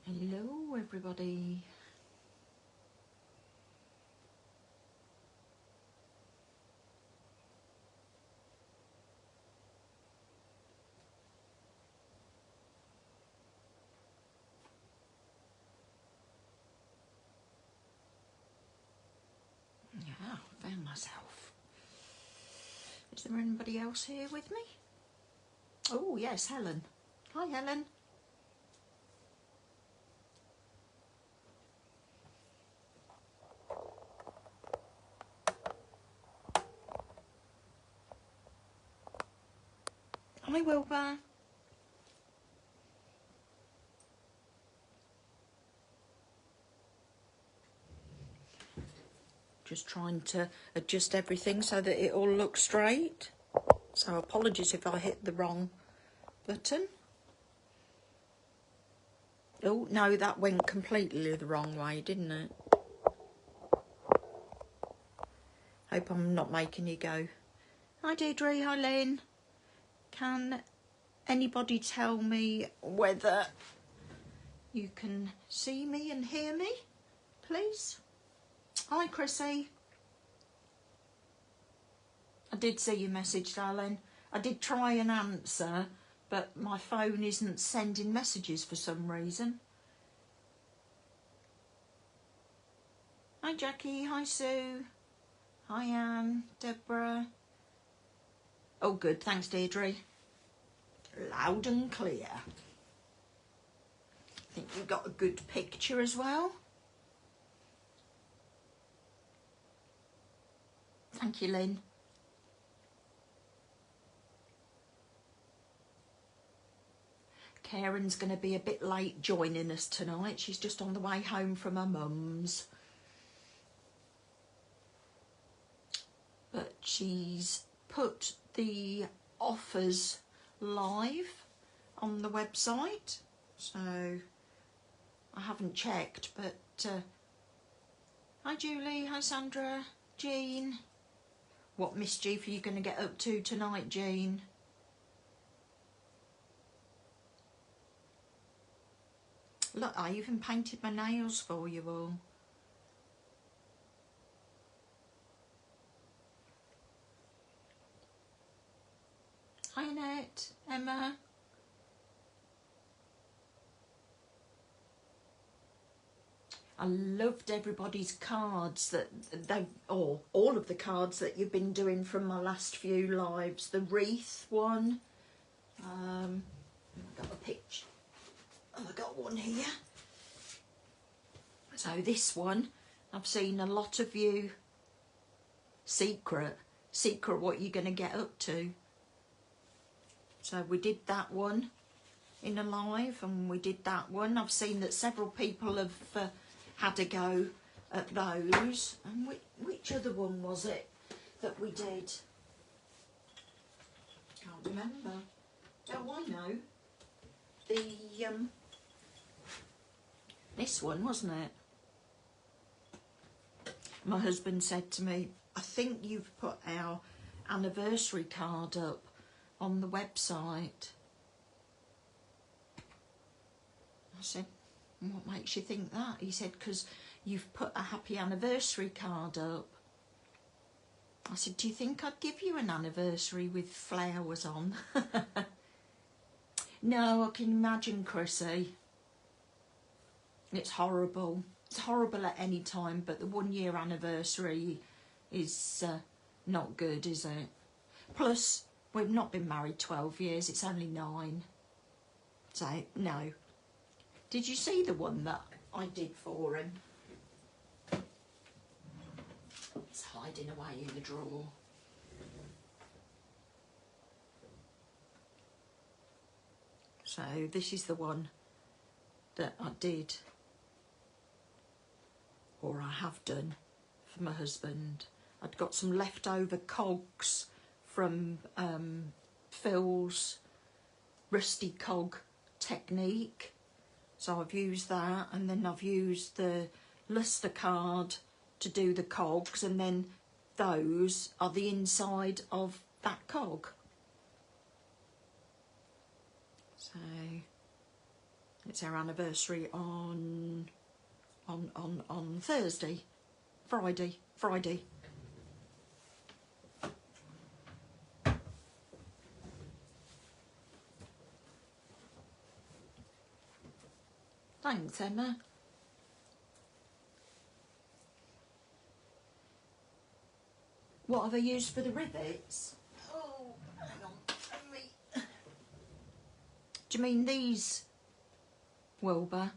Hello everybody. Yeah, I found myself. Is there anybody else here with me? Oh yes, Helen. Hi Helen. Hi Wilbur. Just trying to adjust everything so that it all looks straight. So apologies if I hit the wrong button. Oh no, that went completely the wrong way, didn't it? Hope I'm not making you go. Hi Deirdre, hi Lynn. Can anybody tell me whether you can see me and hear me, please? Hi Chrissy. I did see your message, darling. I did try and answer, but my phone isn't sending messages for some reason. Hi Jackie, hi Sue, hi Anne, Deborah. Oh good, thanks Deirdre. Loud and clear. I think you got a good picture as well. Thank you, Lynn. Karen's going to be a bit late joining us tonight. She's just on the way home from her mum's. But she's put the offers live on the website. So I haven't checked, but hi Julie, hi Sandra, Jean. What mischief are you going to get up to tonight, Jean? Look, I even painted my nails for you all. Hi Annette, Emma. I loved everybody's cards that they, or all of the cards that you've been doing from my last few lives. The wreath one. I got a picture. Oh, I got one here. So this one, I've seen a lot of you secret what you're going to get up to. So we did that one in a live, and we did that one. I've seen that several people have had a go at those. And which other one was it that we did? Can't remember. Oh, I know. The this one, wasn't it? My husband said to me, I think you've put our anniversary card up on the website. I said, what makes you think that? He said, because you've put a happy anniversary card up. I said, do you think I'd give you an anniversary with flowers on? No, I can imagine, Chrissy. It's horrible. It's horrible at any time, but the 1 year anniversary is not good, is it? Plus, we've not been married 12 years, it's only 9. So, no. Did you see the one that I did for him? It's hiding away in the drawer. So, this is the one that I did, or I have done, for my husband. I'd got some leftover cogs from Phil's rusty cog technique, so I've used that, and then I've used the luster card to do the cogs, and then those are the inside of that cog. So It's our anniversary on Thursday, Friday. Thanks, Emma. What have I used for the rivets? Oh, hang on. Do you mean these, Wilbur?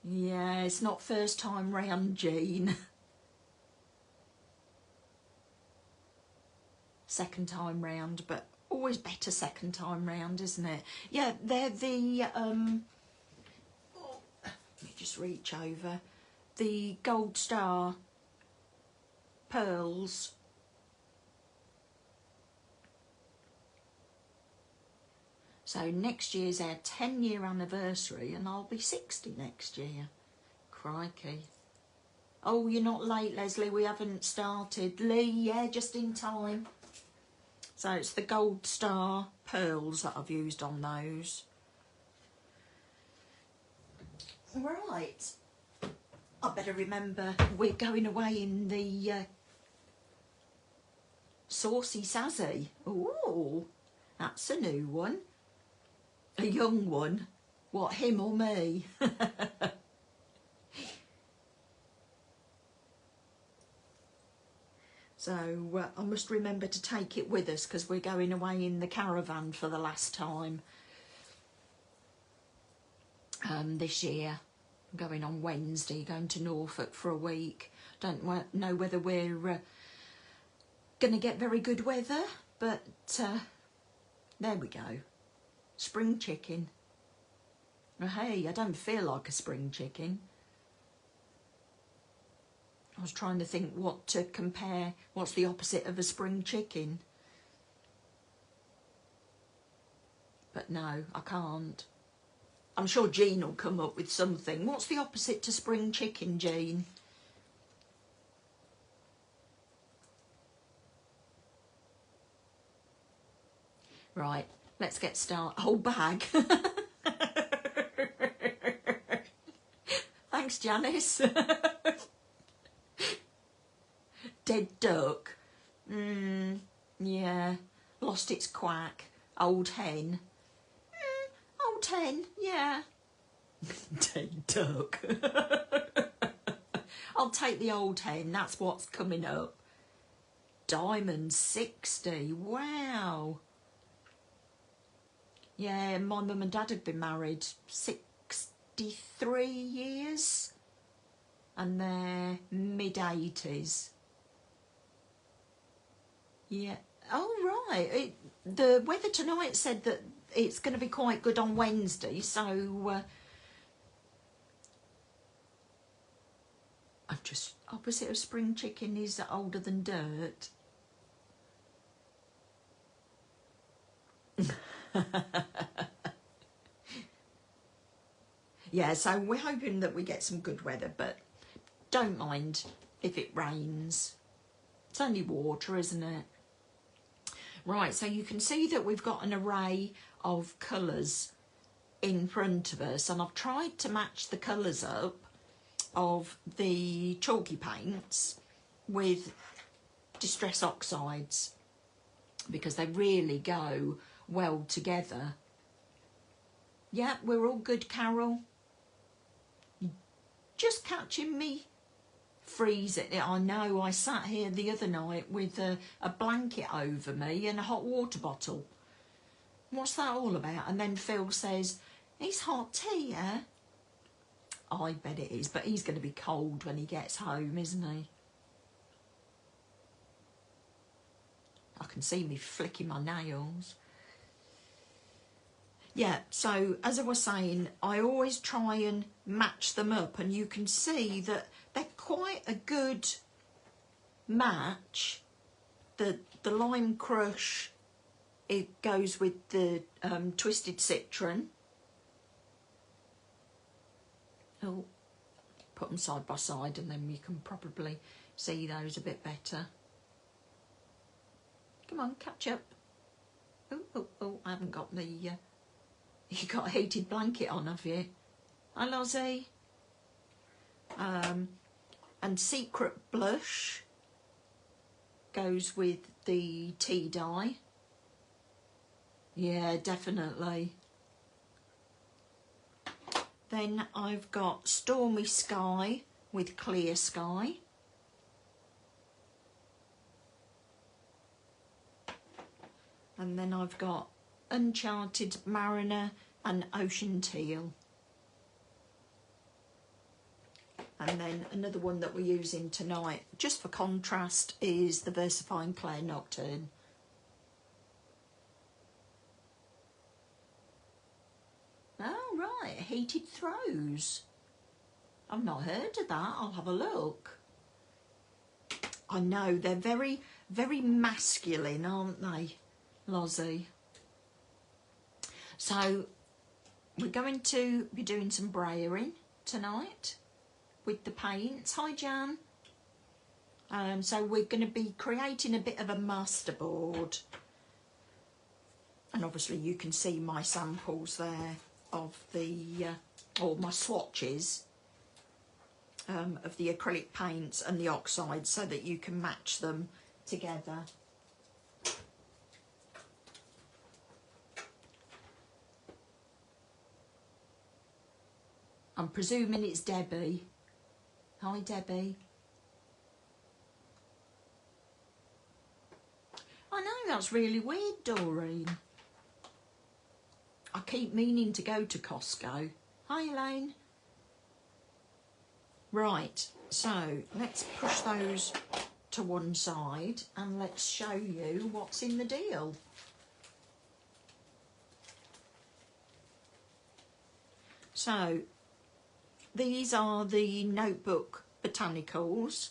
Yeah, it's not first time round, Jean. Second time round, but always better second time round, isn't it? Yeah, they're the oh, let me just reach over. The Gold Star pearls. So next year's our 10-year anniversary and I'll be 60 next year. Crikey. Oh, you're not late, Leslie. We haven't started. Lee, yeah, just in time. So it's the Gold Star pearls that I've used on those. Right. I better remember we're going away in the Saucy Sazzy. Ooh, that's a new one. A young one. What, him or me? So I must remember to take it with us because we're going away in the caravan for the last time this year. I'm going on Wednesday, going to Norfolk for a week. Don't know whether we're going to get very good weather, but there we go. Spring chicken. Oh, hey, I don't feel like a spring chicken. I was trying to think what to compare. What's the opposite of a spring chicken? But no, I can't. I'm sure Jean will come up with something. What's the opposite to spring chicken, Jean? Right, let's get started. Whole bag. Thanks, Janice. Dead duck. Yeah. Lost its quack. Old hen. Old hen, yeah. Dead duck. I'll take the old hen. That's what's coming up. Diamond 60. Wow. Yeah, my mum and dad had been married 63 years. And they're mid-80s. Yeah. Oh, right. The weather tonight said that it's going to be quite good on Wednesday, so I'm just opposite of spring chicken is older than dirt. Yeah, so we're hoping that we get some good weather, but don't mind if it rains. It's only water, isn't it? Right, so you can see that we've got an array of colours in front of us, and I've tried to match the colours up of the chalky paints with Distress Oxides because they really go well together. Yeah, we're all good, Carol. Just catching me freezing. I know, I sat here the other night with a blanket over me and a hot water bottle. What's that all about? And then Phil says, it's hot tea, yeah? I bet it is, but he's going to be cold when he gets home, isn't he? I can see me flicking my nails. Yeah, so as I was saying, I always try and match them up, and you can see that they're quite a good match. The Lime Crush, it goes with the Twisted Citron. Oh, put them side by side and then you can probably see those a bit better. Come on, catch up. Oh, oh, oh, I haven't got the... you got a heated blanket on, have you? Hi, Lozzie. And Secret Blush goes with the tea dye. Yeah, definitely. Then I've got Stormy Sky with Clear Sky. And then I've got Uncharted Mariner and Ocean Teal. And then another one that we're using tonight, just for contrast, is the VersaFine Clair Nocturne. Oh, right, Heated Throws. I've not heard of that. I'll have a look. I know, they're very, very masculine, aren't they, Lozzie? So, we're going to be doing some brayering tonight with the paints. Hi, Jan. So we're going to be creating a bit of a masterboard. And obviously you can see my samples there of the, or my swatches of the acrylic paints and the oxides so that you can match them together. I'm presuming it's Debbie. Hi, Debbie. I know, that's really weird, Doreen. I keep meaning to go to Costco. Hi, Elaine. Right, so let's push those to one side and let's show you what's in the deal. So, these are the Notebook Botanicals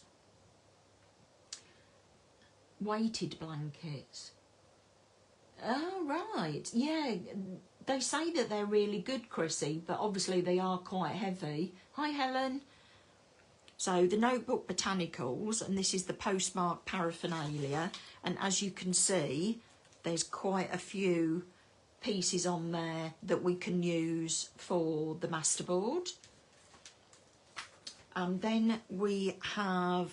weighted blankets. Oh, right. Yeah, they say that they're really good, Chrissy, but obviously they are quite heavy. Hi, Helen. So the Notebook Botanicals, and this is the Postmark Paraphernalia, and as you can see, there's quite a few pieces on there that we can use for the masterboard. And then we have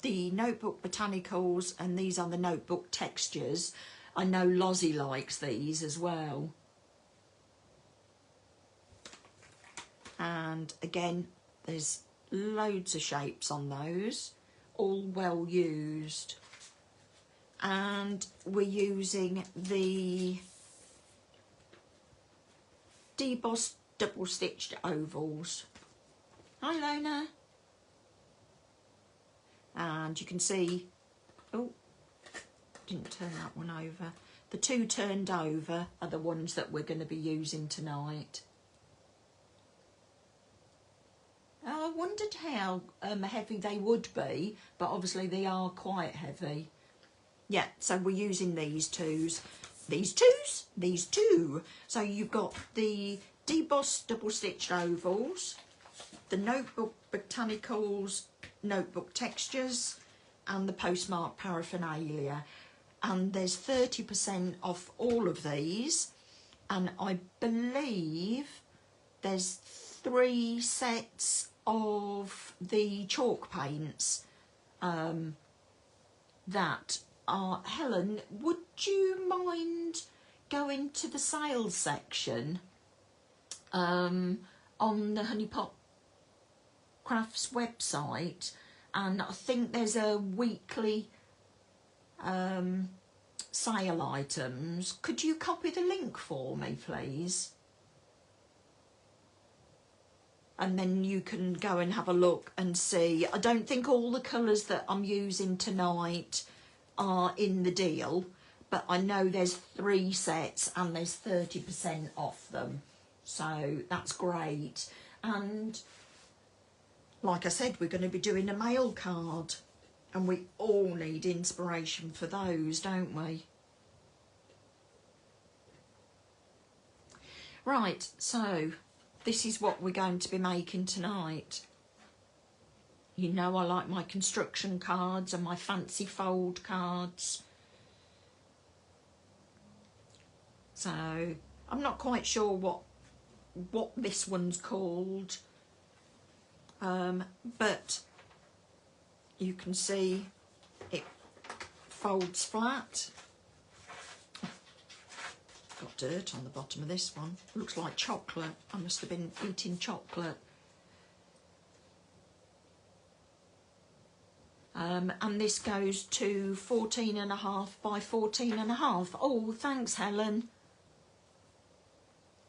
the Notebook Botanicals, and these are the Notebook Textures. I know Lozzie likes these as well. And again, there's loads of shapes on those, all well used. And we're using the debossed double stitched ovals. Hi, Lona. And you can see, oh, didn't turn that one over. The two turned over are the ones that we're going to be using tonight. I wondered how heavy they would be, but obviously they are quite heavy. Yeah, so we're using these twos. These two. So you've got the debossed double stitched ovals, the Notebook Botanicals Notebook Textures, and the Postmark Paraphernalia. And there's 30% off all of these, and I believe there's 3 sets of the chalk paints that are... Helen, would you mind going to the sales section on the Honeypot Crafts website, and I think there's a weekly sale items. Could you copy the link for me, please? And then you can go and have a look and see. I don't think all the colours that I'm using tonight are in the deal, but I know there's 3 sets and there's 30% off them. So that's great. And like I said, we're going to be doing a mail card, and we all need inspiration for those, don't we? Right, so this is what we're going to be making tonight. You know I like my construction cards and my fancy fold cards. So I'm not quite sure what this one's called, but you can see it folds flat. Got dirt on the bottom of this one. Looks like chocolate. I must have been eating chocolate. And this goes to 14.5 by 14.5. Oh, thanks, Helen.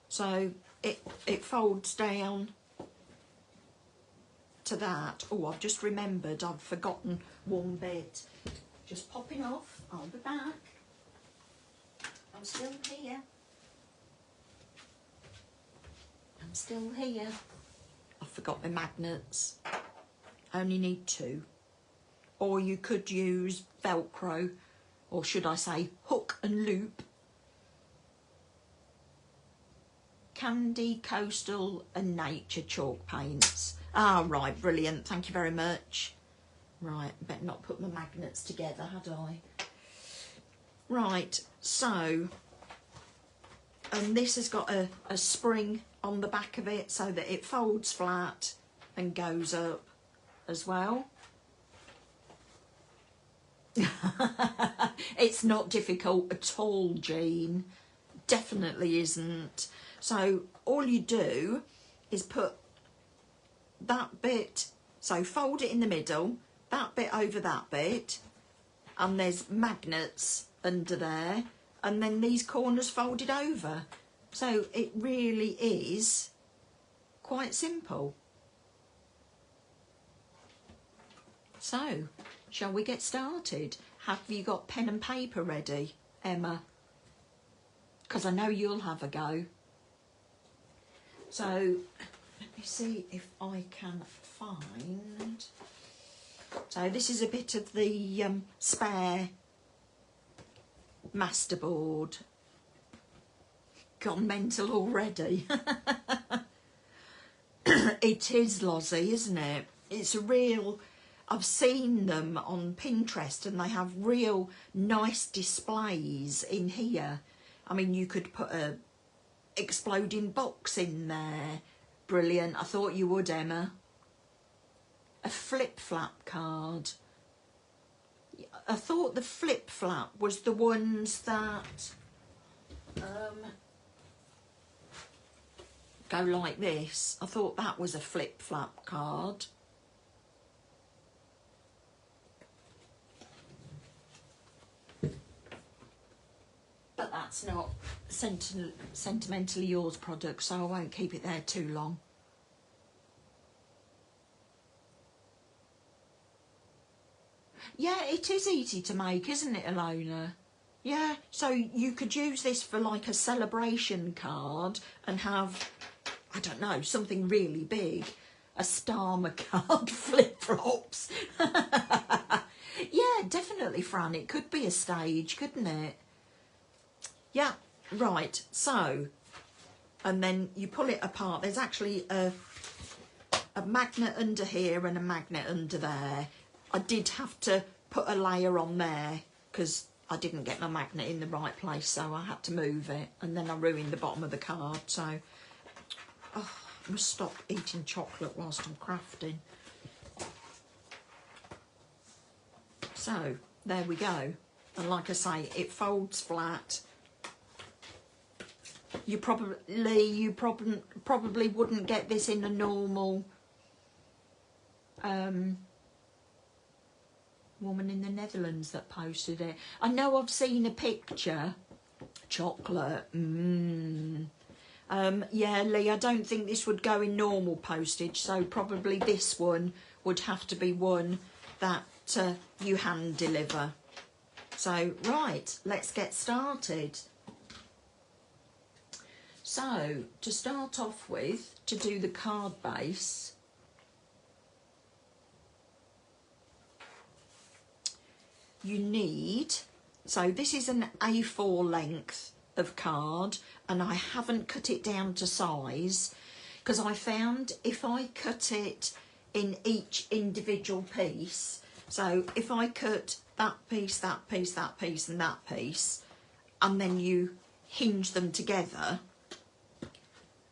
So it folds down to that. Oh, I've just remembered I've forgotten one bit. Just popping off. I'll be back. I'm still here. I'm still here. I forgot my magnets. I only need 2. Or you could use Velcro, or should I say hook and loop. Candy, Coastal and Nature chalk paints. Ah, right, brilliant. Thank you very much. Right, better not put my magnets together, had I? Right, so, and this has got a spring on the back of it so that it folds flat and goes up as well. It's not difficult at all, Jean. Definitely isn't. So all you do is put that bit, so fold it in the middle, that bit over that bit, and there's magnets under there, and then these corners folded over. So it really is quite simple. So, shall we get started? Have you got pen and paper ready, Emma? Because I know you'll have a go. So, let me see if I can find... So this is a bit of the spare masterboard. Gone mental already. It is, Lozzie, isn't it? It's a real... I've seen them on Pinterest and they have real nice displays in here. I mean, you could put a exploding box in there. Brilliant. I thought you would, Emma. A flip-flap card. I thought the flip-flap was the ones that go like this. I thought that was a flip-flap card. But that's not sentimentally yours product, so I won't keep it there too long. Yeah, it is easy to make, isn't it, Alona? Yeah, so you could use this for like a celebration card and have, I don't know, something really big. A Starmer card, flip-flops. Yeah, definitely, Fran. It could be a stage, couldn't it? Yeah, right, so, and then you pull it apart. There's actually a magnet under here and a magnet under there. I did have to put a layer on there because I didn't get my magnet in the right place, so I had to move it, and then I ruined the bottom of the card. So, oh, I must stop eating chocolate whilst I'm crafting. So, there we go. And like I say, it folds flat. You probably wouldn't get this in a normal woman in the Netherlands that posted it. I know I've seen a picture. Chocolate. Yeah, Lee, I don't think this would go in normal postage, so probably this one would have to be one that you hand deliver. So, right, let's get started. So, to start off with, to do the card base, you need, so this is an A4 length of card, and I haven't cut it down to size, because I found if I cut it in each individual piece, so if I cut that piece, that piece, that piece, and that piece, and then you hinge them together,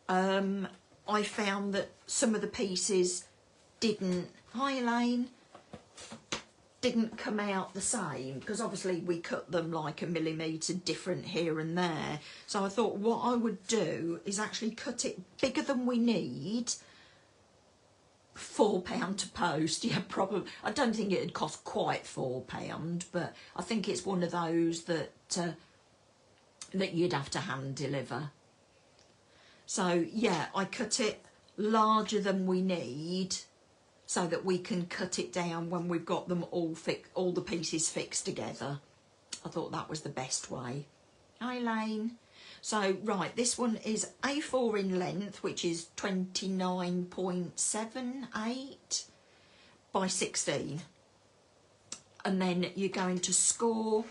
I found that some of the pieces didn't, hi Elaine, didn't come out the same, because obviously we cut them like a millimetre different here and there. So I thought what I would do is actually cut it bigger than we need. £4 to post, yeah, probably. I don't think it'd cost quite £4, but I think it's one of those that that you'd have to hand deliver. So yeah, I cut it larger than we need so that we can cut it down when we've got them all the pieces fixed together. I thought that was the best way. Hi Elaine. So right, this one is A4 in length, which is 29.78 by 16. And then you're going to score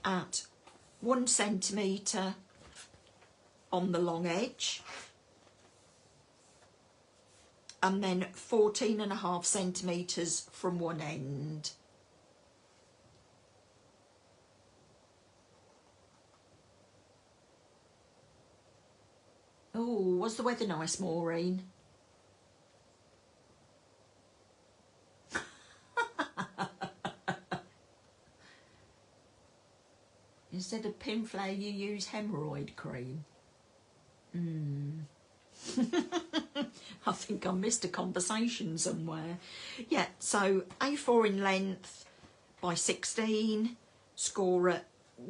at 1 centimetre on the long edge, and then 14.5 centimetres from one end. Oh, was the weather nice, Maureen? Instead of pin flare, you use hemorrhoid cream. I think I missed a conversation somewhere. Yeah, so A4 in length by 16, score at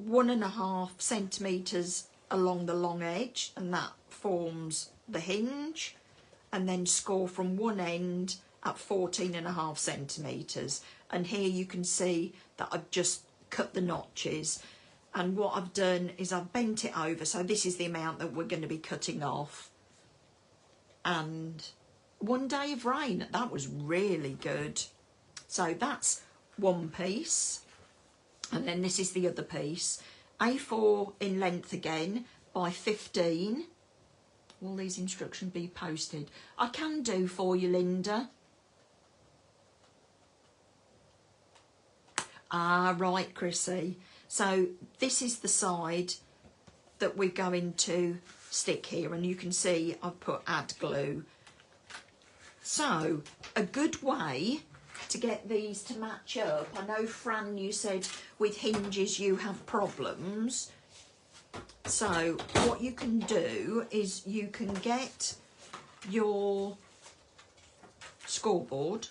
1.5 centimetres along the long edge, and that forms the hinge, and then score from one end at 14.5 centimetres. And here you can see that I've just cut the notches, and what I've done is I've bent it over, so this is the amount that we're going to be cutting off. And one day of rain, that was really good. So that's one piece, and then this is the other piece. A4 in length again by 15. Will these instructions be posted? I can do for you, Linda. Ah, right, Chrissy. So this is the side that we're going to stick here, and you can see I've put add glue. So a good way to get these to match up, I know Fran, you said with hinges you have problems. So what you can do is you can get your scoreboard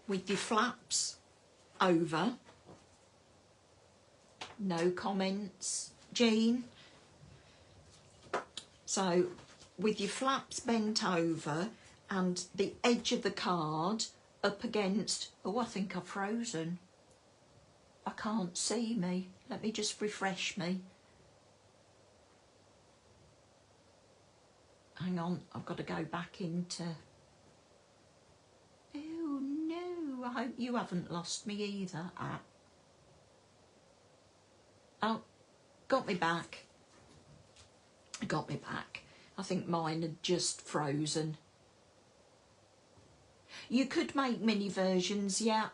with your flaps over. No comments, Jean. So with your flaps bent over and the edge of the card up against, oh, I think I've frozen. I can't see me. Let me just refresh me. Hang on, I've got to go back into... Oh no, I hope you haven't lost me either. Ah. Oh, got me back. Got me back. I think mine had just frozen. You could make mini versions, yeah.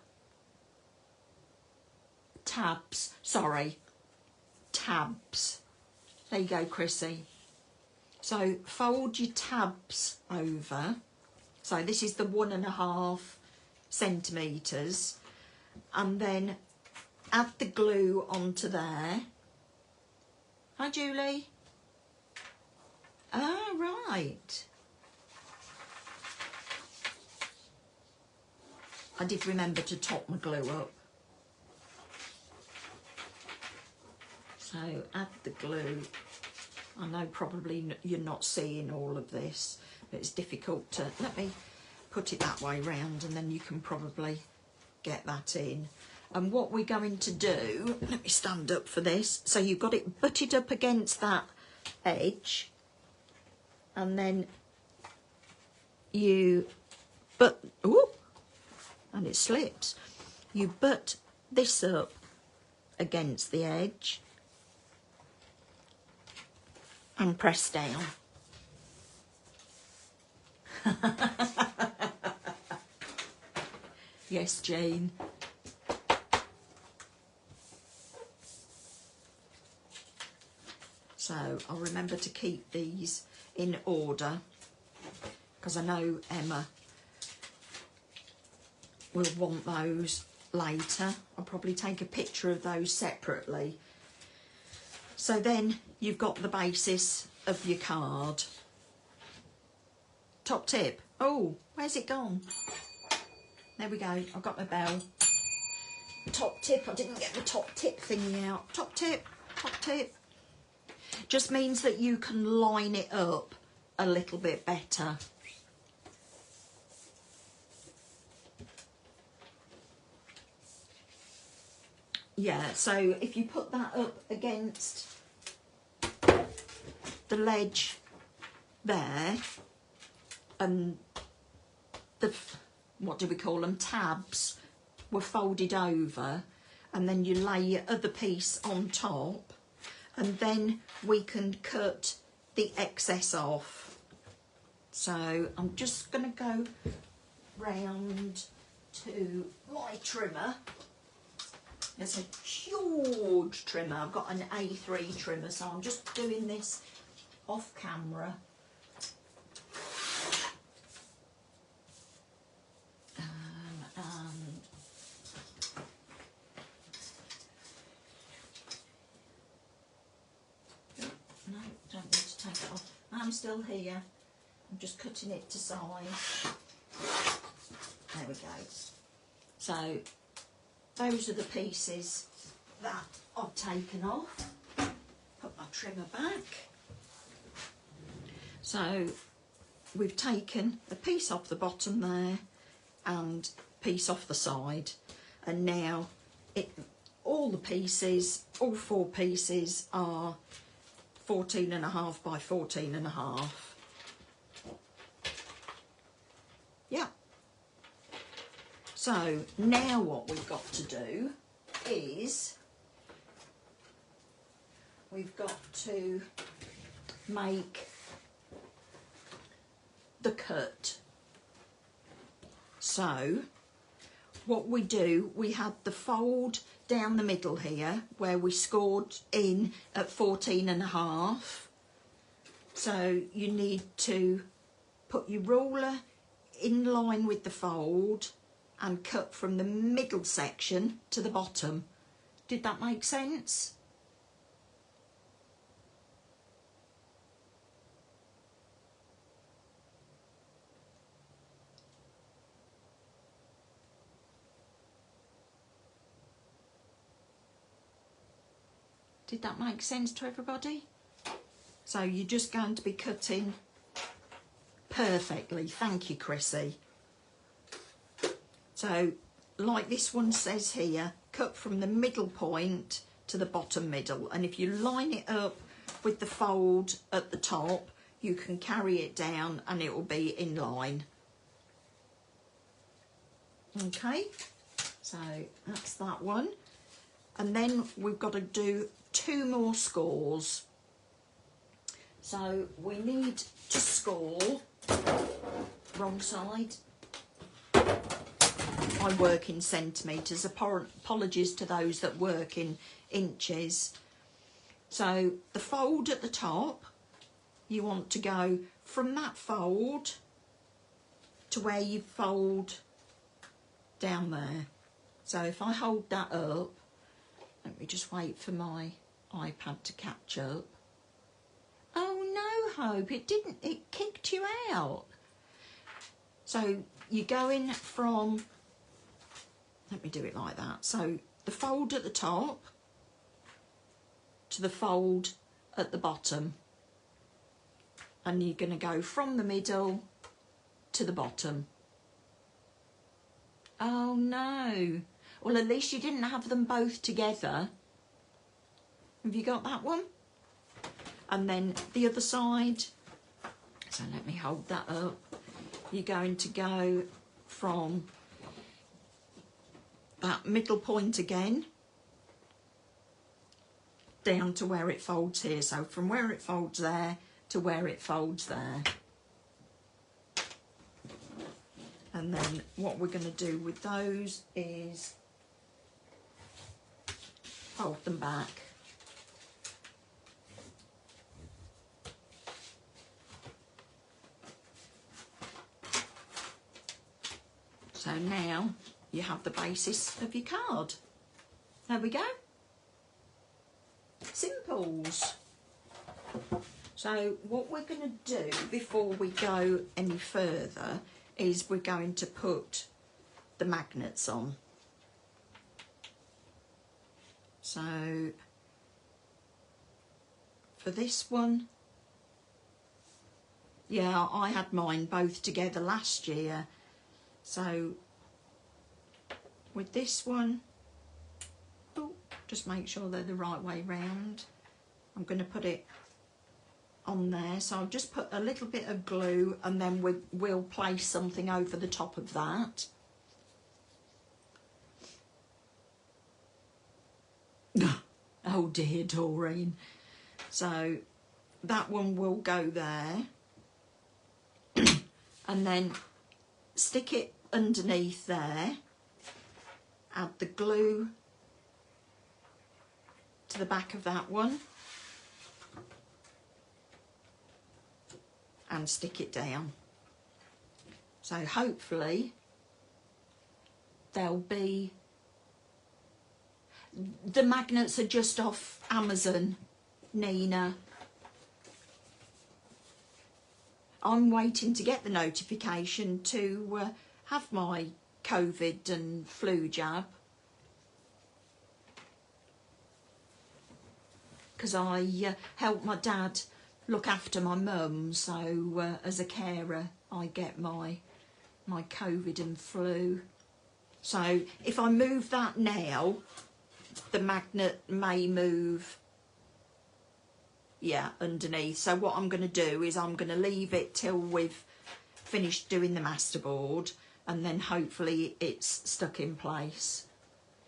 Tabs, sorry. Tabs. There you go, Chrissy. So fold your tabs over. So this is the 1.5 centimetres. And then add the glue onto there. Hi, Julie. Ah, right. I did remember to top my glue up. So add the glue. I know probably you're not seeing all of this, but it's difficult to... Let me put it that way round, and then you can probably get that in. And what we're going to do... Let me stand up for this. So you've got it butted up against that edge, and then you ooh, and it slips. You butt this up against the edge and press down. Yes, Jane. So I'll remember to keep these in order, because I know Emma will want those later. I'll probably take a picture of those separately. So then you've got the basis of your card. Top tip. Oh, where's it gone? There we go. I've got my bell. Top tip. I didn't get the top tip thingy out. Top tip. Top tip. Just means that you can line it up a little bit better. Yeah, so if you put that up against the ledge there, and the, what do we call them, tabs were folded over, and then you lay your other piece on top, and then we can cut the excess off. So I'm just going to go round to my trimmer. It's a huge trimmer. I've got an A3 trimmer, so I'm just doing this off camera. No, don't need to take it off. I'm still here. I'm just cutting it to size. There we go. So those are the pieces that I've taken off. Put my trimmer back. So we've taken a piece off the bottom there and a piece off the side, and now all the pieces, all 4 pieces are 14.5 by 14.5. Yeah. So now what we've got to do is we've got to make the cut. So what we do, we had the fold down the middle here where we scored in at 14.5. So you need to put your ruler in line with the fold and cut from the middle section to the bottom. Did that make sense? Did that make sense to everybody? So you're just going to be cutting perfectly. Thank you, Chrissy. So, like this one says here, cut from the middle point to the bottom middle. And if you line it up with the fold at the top, you can carry it down and it will be in line. Okay, so that's that one. And then we've got to do 2 more scores. So we need to score, wrong side. I work in centimetres, apologies to those that work in inches. So the fold at the top, you want to go from that fold to where you fold down there. So if I hold that up, let me just wait for my iPad to catch up. Oh no, Hope, it didn't, it kicked you out. So you're going from, let me do it like that. So the fold at the top to the fold at the bottom. And you're going to go from the middle to the bottom. Oh no. Well, at least you didn't have them both together. Have you got that one? And then the other side. So let me hold that up. You're going to go from that middle point again down to where it folds here. So from where it folds there to where it folds there. And then what we're going to do with those is fold them back. So now you have the basis of your card. There we go. Simples. So what we're going to do before we go any further is we're going to put the magnets on. So for this one, yeah, I had mine both together last year. So with this one, just make sure they're the right way round. I'm going to put it on there, so I'll just put a little bit of glue and then we'll place something over the top of that. Oh dear, Doreen. So that one will go there. And then stick it underneath there. Add the glue to the back of that one. And stick it down. So hopefully there'll be... The magnets are just off Amazon, Nina. I'm waiting to get the notification to have my COVID and flu jab. Because I help my dad look after my mum, so as a carer I get my COVID and flu. So if I move that now, the magnet may move, yeah, underneath. So what I'm going to do is I'm going to leave it till we've finished doing the masterboard, and then hopefully it's stuck in place.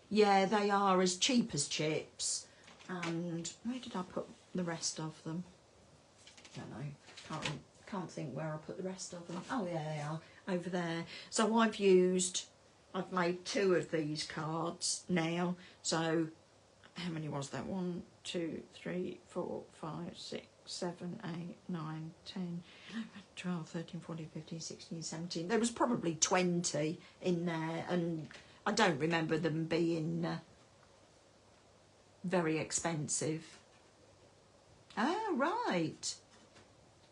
Yeah, they are as cheap as chips. And where did I put the rest of them? Don't know, can't think where I put the rest of them. Oh yeah, they are over there. So I've made 2 of these cards now. So how many was that? 1, 2, 3, 4, 5, 6, 7, 8, 9, 10, 11, 12, 13, 14, 15, 16, 17. There was probably 20 in there, and I don't remember them being very expensive. Oh, right.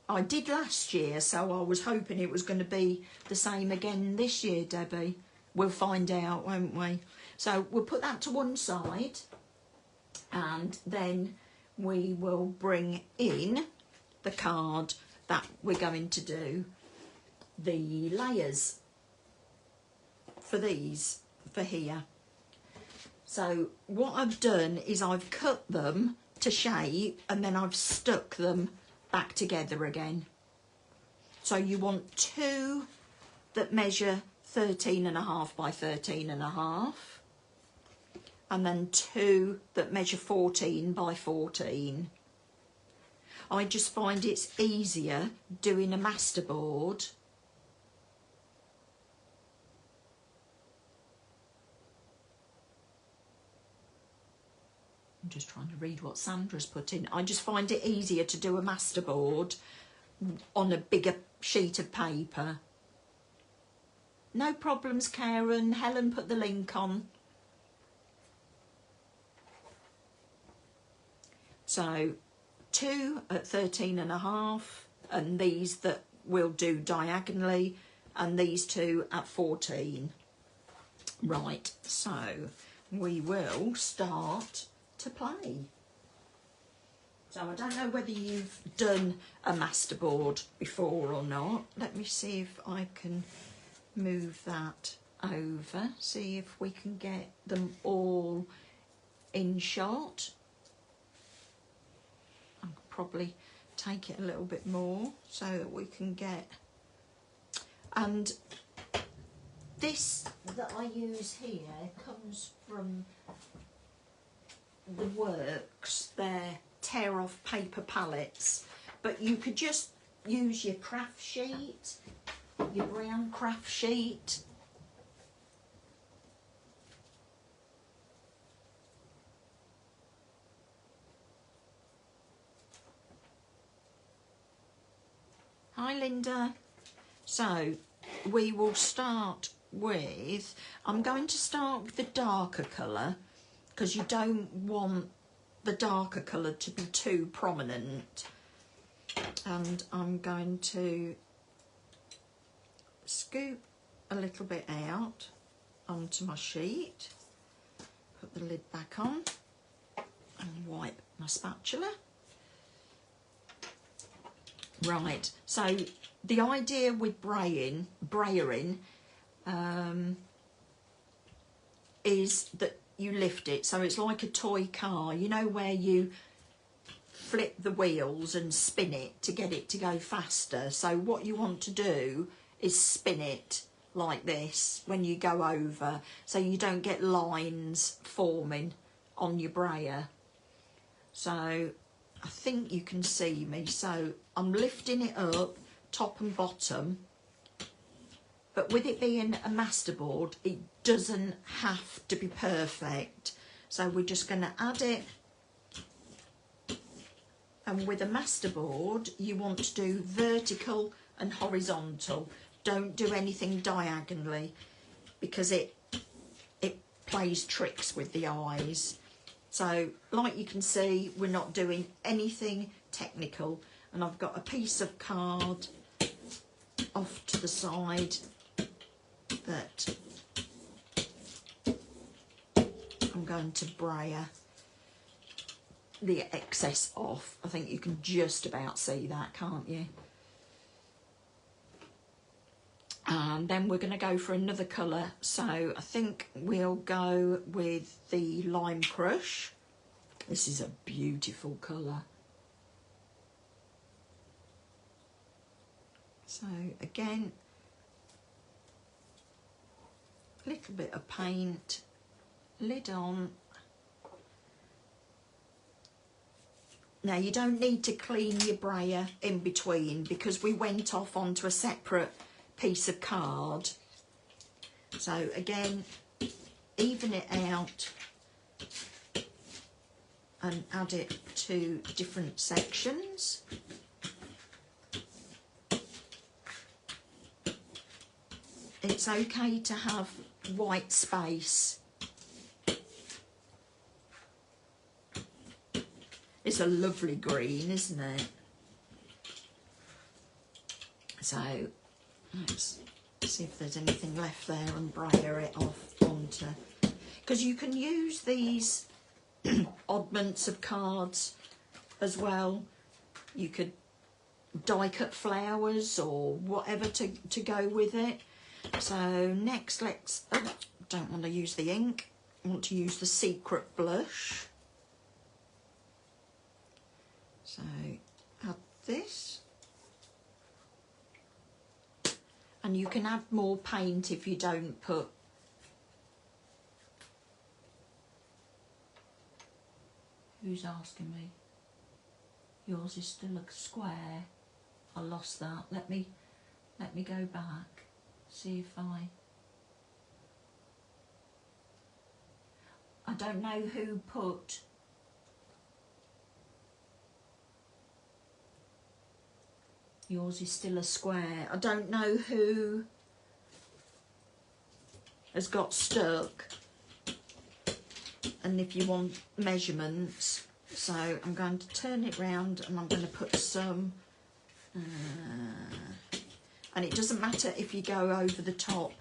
I did last year, so I was hoping it was going to be the same again this year, Debbie. We'll find out, won't we? So we'll put that to one side, and then we will bring in the card that we're going to do the layers for these, for here. So what I've done is I've cut them to shape, and then I've stuck them back together again. So you want 2 that measure 13.5 by 13.5, and then 2 that measure 14 by 14. I just find it's easier doing a masterboard I'm just trying to read what Sandra's put in. I just find it easier to do a masterboard on a bigger sheet of paper. No problems, Karen. Helen put the link on. So 2 at 13.5, and these that we'll do diagonally, and these 2 at 14. Right, so we will start to play. So I don't know whether you've done a masterboard before or not. Let me see if I can move that over, see if we can get them all in shot. I'll probably take it a little bit more so that we can get... And this that I use here comes from the Works. They're tear off paper palettes, but you could just use your craft sheet, your brown craft sheet. Hi Linda. So we will start with, I'm going to start with the darker colour because you don't want the darker colour to be too prominent. And I'm going to scoop a little bit out onto my sheet, put the lid back on and wipe my spatula. Right, so the idea with brayering is that you lift it, so it's like a toy car, you know, where you flip the wheels and spin it to get it to go faster. So what you want to do is spin it like this when you go over, so you don't get lines forming on your brayer. So I think you can see me, so I'm lifting it up top and bottom, but with it being a masterboard, it doesn't have to be perfect. So we're just going to add it, and with a masterboard you want to do vertical and horizontal. Don't do anything diagonally because it plays tricks with the eyes. So like you can see, we're not doing anything technical, and I've got a piece of card off to the side that I'm going to brayer the excess off. I think you can just about see that, can't you? And then we're going to go for another colour, so I think we'll go with the Lime Crush. This is a beautiful colour. So again, a little bit of paint, lid on. Now you don't need to clean your brayer in between because we went off onto a separate piece of card. So again, even it out and add it to different sections. It's okay to have white space. It's a lovely green, isn't it? So let's see if there's anything left there and brayer it off onto, because you can use these oddments of cards as well. You could die cut flowers or whatever to go with it. So next, let's, oh, don't want to use the ink, I want to use the Secret Blush. So add this, and you can add more paint if you don't put Who's asking me? Yours is still a square. I lost that. Let me go back. See if I don't know who put yours is still a square. I don't know who has got stuck, and if you want measurements. So I'm going to turn it round and I'm going to put some, and it doesn't matter if you go over the top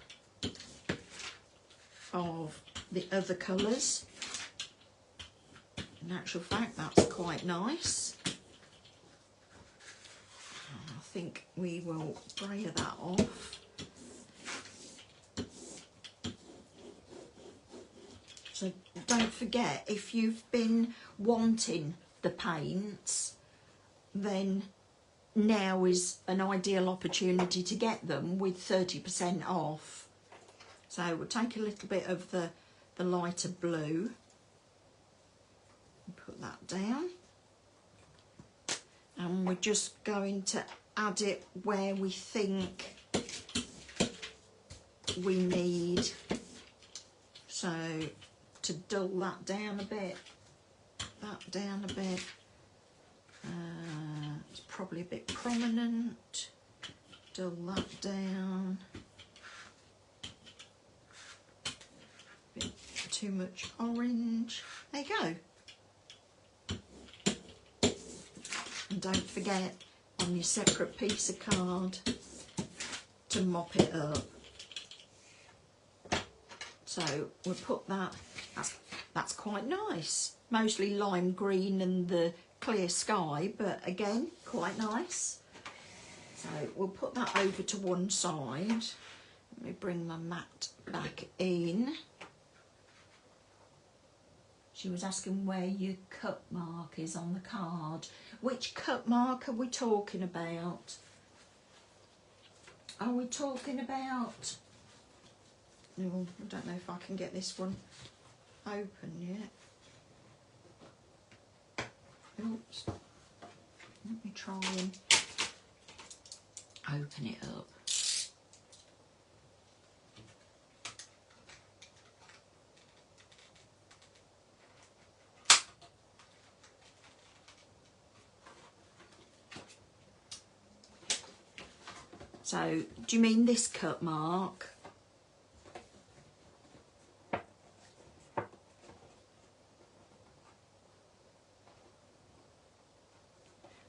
of the other colours. In actual fact, that's quite nice. I think we will brayer that off. So don't forget, if you've been wanting the paints, then now is an ideal opportunity to get them with 30% off. So we'll take a little bit of the lighter blue and put that down. And we're just going to add it where we think we need. So to dull that down a bit, that down a bit. It's probably a bit prominent. Dull that down. too much orange. There you go. And don't forget on your separate piece of card to mop it up. So we'll put that, that's quite nice. Mostly lime green and the clear sky, but again, quite nice. So we'll put that over to one side. Let me bring my mat back in. She was asking where your cut mark is on the card. Which cut mark are we talking about? Are we talking about... No, I don't know if I can get this one open yet. Oops. Let me try and open it up. So, do you mean this cut mark?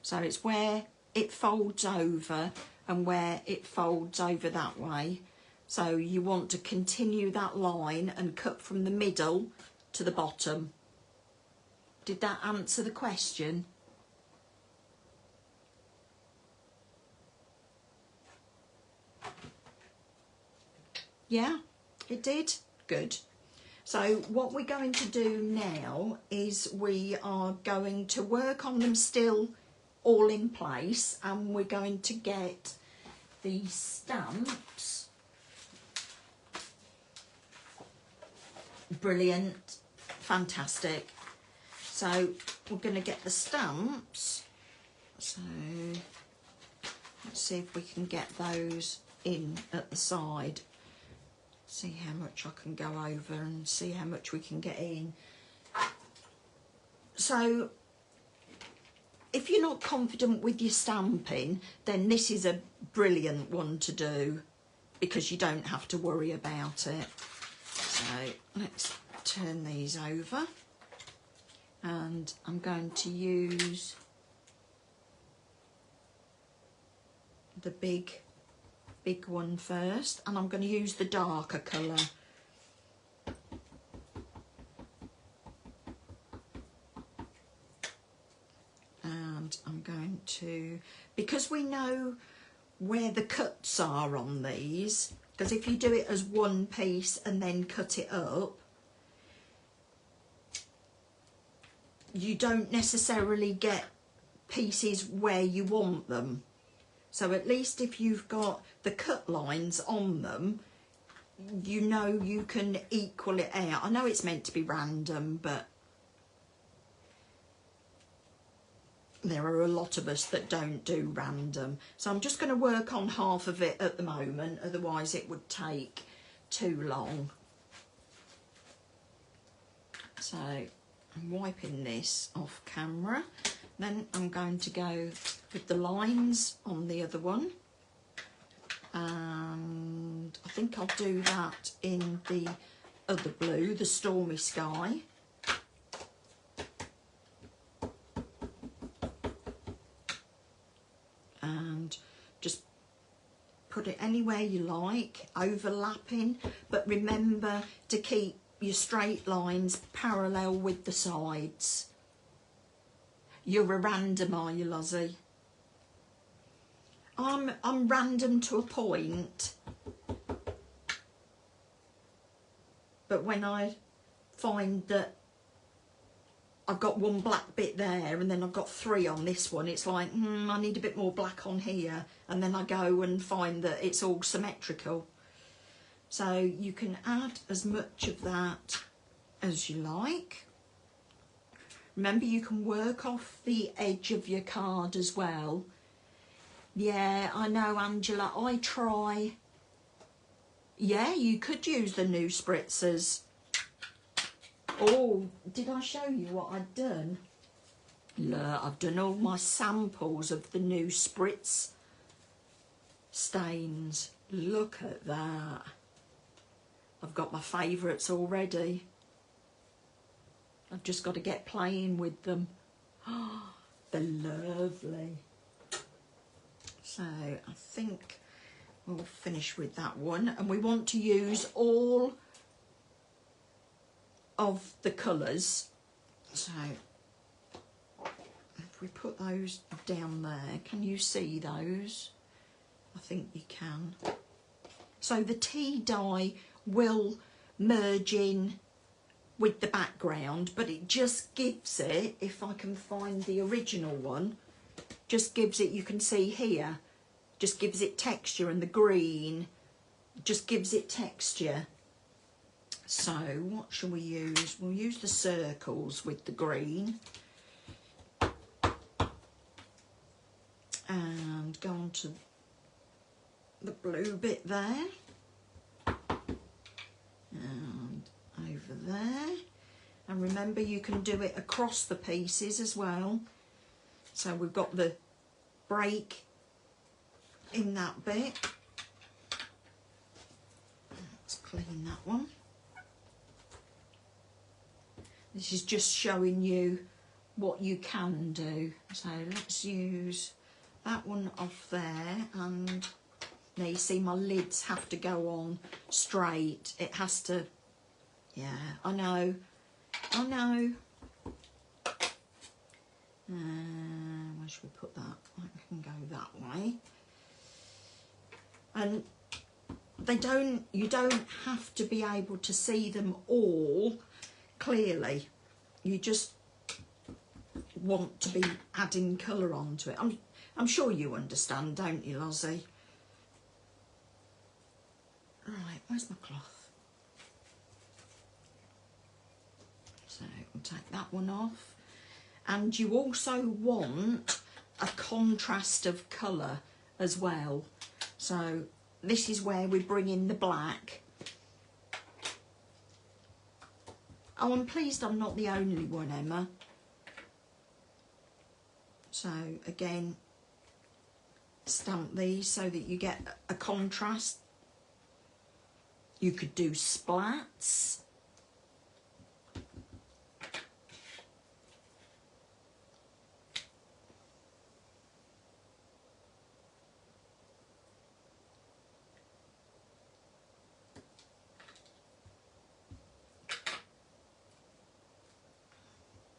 So it's where it folds over and where it folds over that way. So you want to continue that line and cut from the middle to the bottom. Did that answer the question? Yeah, it did. Good. So what we're going to do now is we are going to work on them still all in place, and we're going to get the stamps. Brilliant, fantastic. So we're going to get the stamps. So let's see if we can get those in at the side. See how much I can go over and see how much we can get in. So if you're not confident with your stamping, then this is a brilliant one to do because you don't have to worry about it. So let's turn these over, and I'm going to use the big one first, and I'm going to use the darker colour. And I'm going to, because we know where the cuts are on these, because if you do it as one piece and then cut it up, you don't necessarily get pieces where you want them. So at least if you've got the cut lines on them, you know you can equal it out. I know it's meant to be random, but there are a lot of us that don't do random. So I'm just going to work on half of it at the moment, otherwise it would take too long. So I'm wiping this off camera. Then I'm going to go with the lines on the other one. And I think I'll do that in the other blue, the Stormy Sky. And just put it anywhere you like, overlapping, but remember to keep your straight lines parallel with the sides. You're a random, are you, Lozzie? I'm random to a point, but when I find that I've got one black bit there and then I've got three on this one, it's like, I need a bit more black on here, and then I go and find that it's all symmetrical. So you can add as much of that as you like. Remember, you can work off the edge of your card as well. Yeah, I know, Angela, I try. Yeah, you could use the new spritzers. Oh, did I show you what I'd done? Look, I've done all my samples of the new spritz stains. Look at that. I've got my favourites already. I've just got to get playing with them. Oh, they're lovely. So I think we'll finish with that one, and we want to use all of the colours. So if we put those down there, can you see those? I think you can. So the tea dye will merge in with the background, but it just gives it, if I can find the original one, just gives it, you can see here, just gives it texture, and the green just gives it texture. So what shall we use? We'll use the circles with the green. And go on to the blue bit there. And over there. And remember, you can do it across the pieces as well. So we've got the break in that bit. Let's clean that one. This is just showing you what you can do. So let's use that one off there, and now you see my lids have to go on straight. It has to, yeah, I know. Where should we put that? I can go that way. And you don't have to be able to see them all clearly. You just want to be adding colour onto it. I'm sure you understand, don't you, Lozzie? Right, where's my cloth? So we'll take that one off. And you also want a contrast of colour as well. So this is where we bring in the black. Oh, I'm pleased I'm not the only one, Emma. So again, stamp these so that you get a contrast. You could do splats.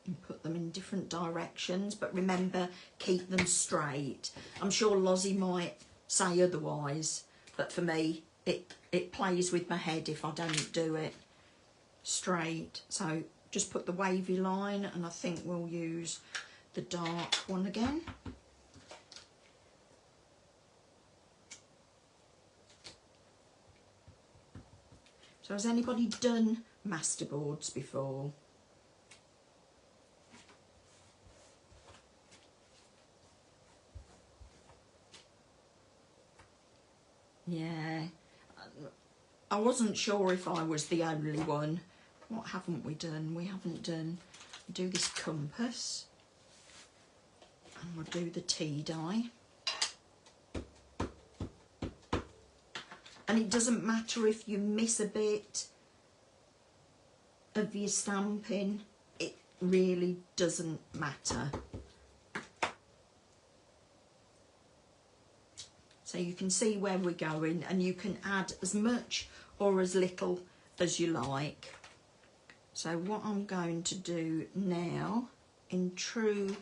And put them in different directions, but remember, keep them straight. I'm sure Lozzie might say otherwise, but for me, it plays with my head if I don't do it straight. So just put the wavy line, and I think we'll use the dark one again. So has anybody done masterboards before? Yeah, I wasn't sure if I was the only one. What haven't we done? We haven't done, do this compass, and we'll do the tea dye. And it doesn't matter if you miss a bit of your stamping, it really doesn't matter. So you can see where we're going, and you can add as much or as little as you like. So what I'm going to do now, in true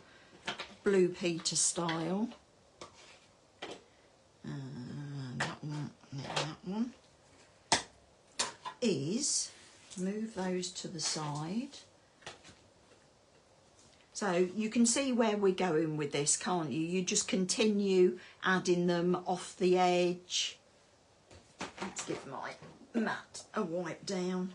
Blue Peter style, that one, is move those to the side. So you can see where we're going with this, can't you? You just continue adding them off the edge. Let's give my mat a wipe down.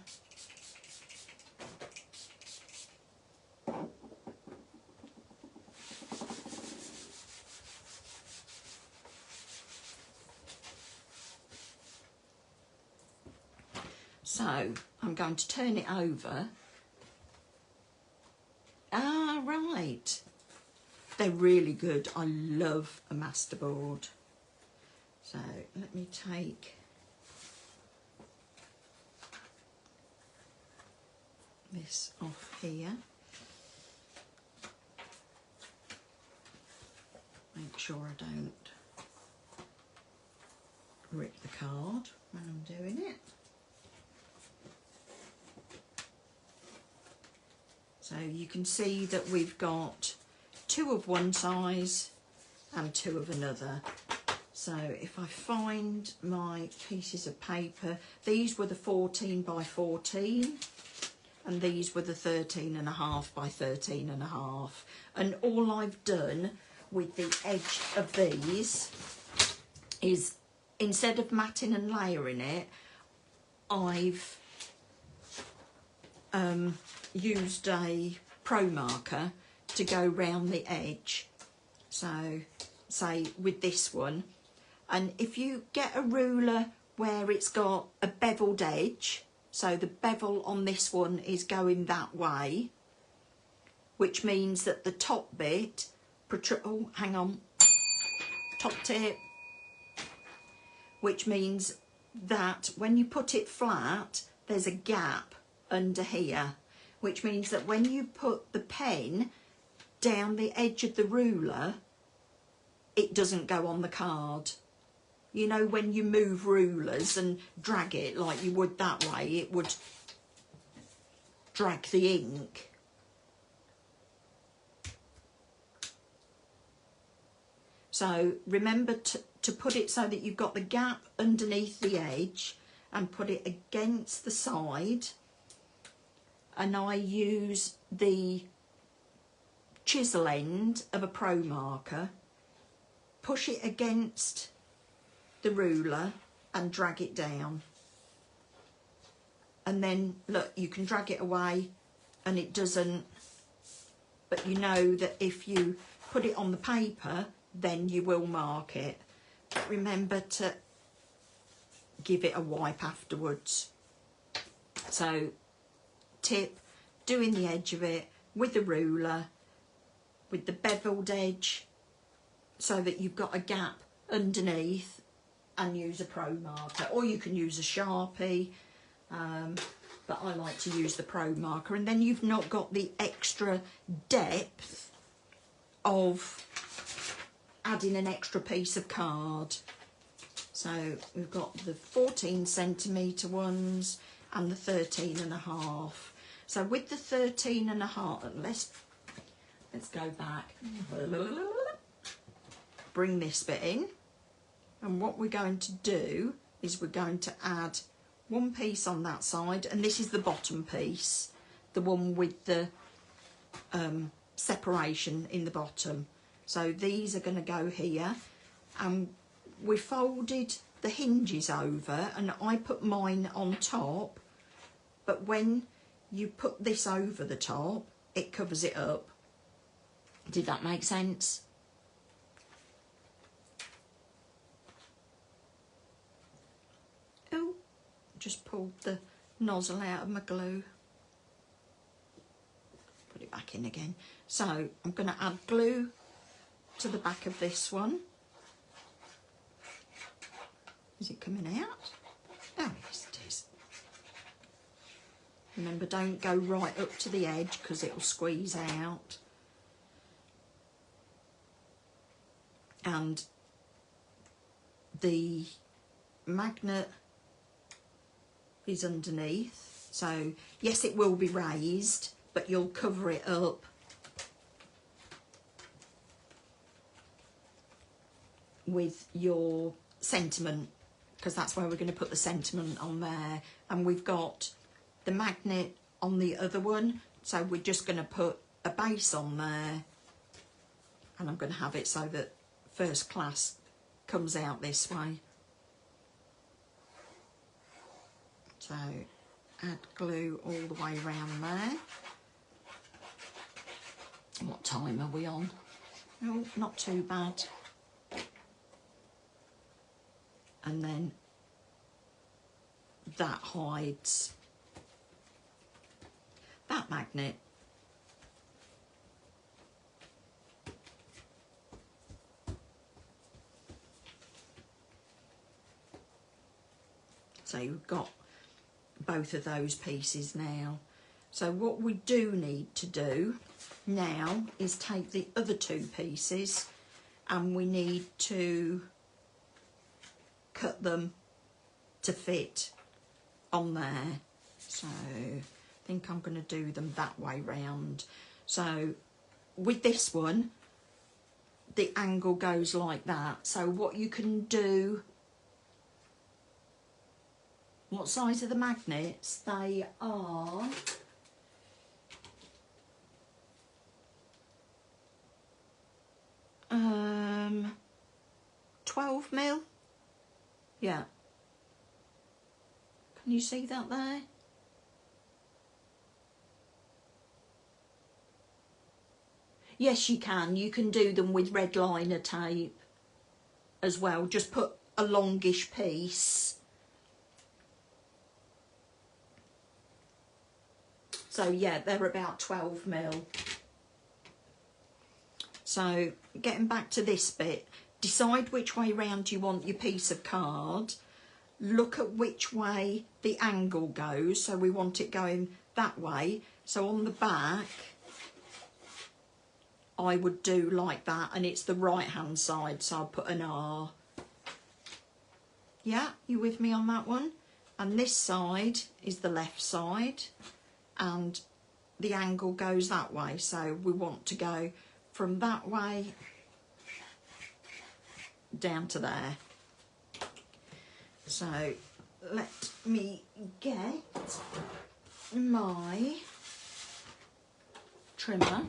So I'm going to turn it over. Ah, right. They're really good. I love a masterboard. So let me take this off here. Make sure I don't rip the card when I'm doing it. So you can see that we've got 2 of one size and 2 of another. So if I find my pieces of paper, these were the 14 by 14 and these were the 13.5 by 13.5. And all I've done with the edge of these is, instead of matting and layering it, I've used a pro marker to go round the edge. So say with this one, and if you get a ruler where it's got a beveled edge, so the bevel on this one is going that way, which means that the top bit oh, hang on, top tip, which means that when you put it flat, there's a gap under here, which means that when you put the pen down the edge of the ruler, it doesn't go on the card. You know, when you move rulers and drag it like you would that way, it would drag the ink. So remember to put it so that you've got the gap underneath the edge and put it against the side. And I use the chisel end of a pro marker, push it against the ruler and drag it down. And then look, you can drag it away and it doesn't, but you know that if you put it on the paper, then you will mark it. But remember to give it a wipe afterwards. So tip, doing the edge of it with the ruler, with the beveled edge, so that you've got a gap underneath, and use a pro marker, or you can use a Sharpie, but I like to use the pro marker, and then you've not got the extra depth of adding an extra piece of card. So we've got the 14cm ones and the 13.5. So with the 13.5, let's go back. Bring this bit in, and what we're going to do is we're going to add one piece on that side, and this is the bottom piece, the one with the separation in the bottom. So these are going to go here, and we folded the hinges over, and I put mine on top, but when you put this over the top, it covers it up. Did that make sense? Oh, just pulled the nozzle out of my glue. Put it back in again. So I'm going to add glue to the back of this one. Is it coming out? Oh, yes it is. Remember, don't go right up to the edge because it will squeeze out. And the magnet is underneath, so yes, it will be raised, but you'll cover it up with your sentiment, because that's where we're going to put the sentiment on there. And we've got the magnet on the other one, so we're just going to put a base on there, and I'm going to have it so that first class comes out this way. So add glue all the way around there. What time are we on? Oh, not too bad. And then that hides that magnet. So you've got both of those pieces now. So what we do need to do now is take the other two pieces and we need to cut them to fit on there. So I think I'm going to do them that way round. So with this one, the angle goes like that. So what you can do, what size are the magnets? They are 12 mil. Yeah. Can you see that there? Yes, you can. You can do them with red liner tape as well. Just put a longish piece. So yeah, they're about 12 mil. So getting back to this bit, decide which way round you want your piece of card. Look at which way the angle goes. So we want it going that way. So on the back, I would do like that, and it's the right hand side, so I'll put an R. Yeah, you with me on that one? And this side is the left side, and the angle goes that way, so we want to go from that way down to there. So let me get my trimmer,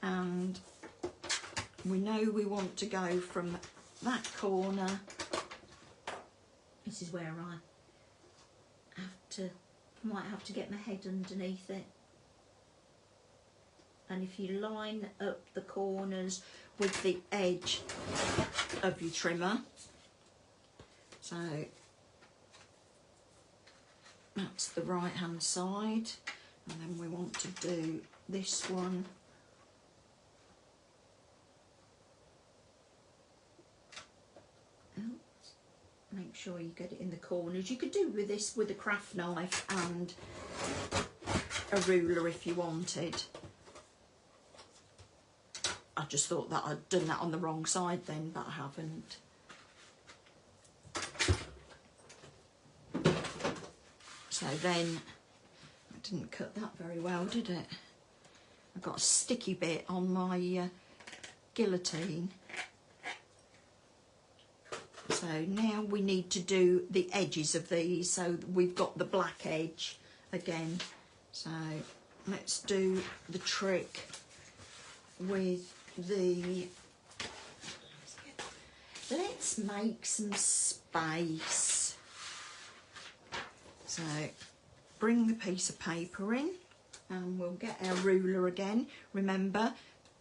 and we know we want to go from that corner. This is where I might have to get my head underneath it. And if you line up the corners with the edge of your trimmer, so that's the right hand side, and then we want to do this one. Make sure you get it in the corners. You could do with this with a craft knife and a ruler if you wanted. I just thought that I'd done that on the wrong side then, but I haven't. So then, I didn't cut that very well, did it? I got a sticky bit on my guillotine. So now we need to do the edges of these. So we've got the black edge again. So let's do the trick with the, let's make some space. So bring the piece of paper in and we'll get our ruler again. Remember,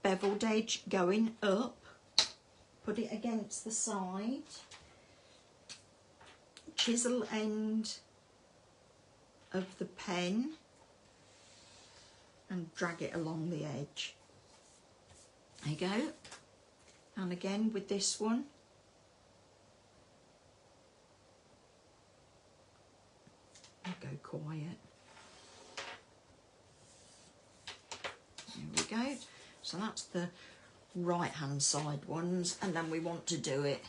beveled edge going up. Put it against the side. Chisel end of the pen and drag it along the edge. There you go. And again with this one. I'll go quiet. There we go. So that's the right hand side ones, and then we want to do it.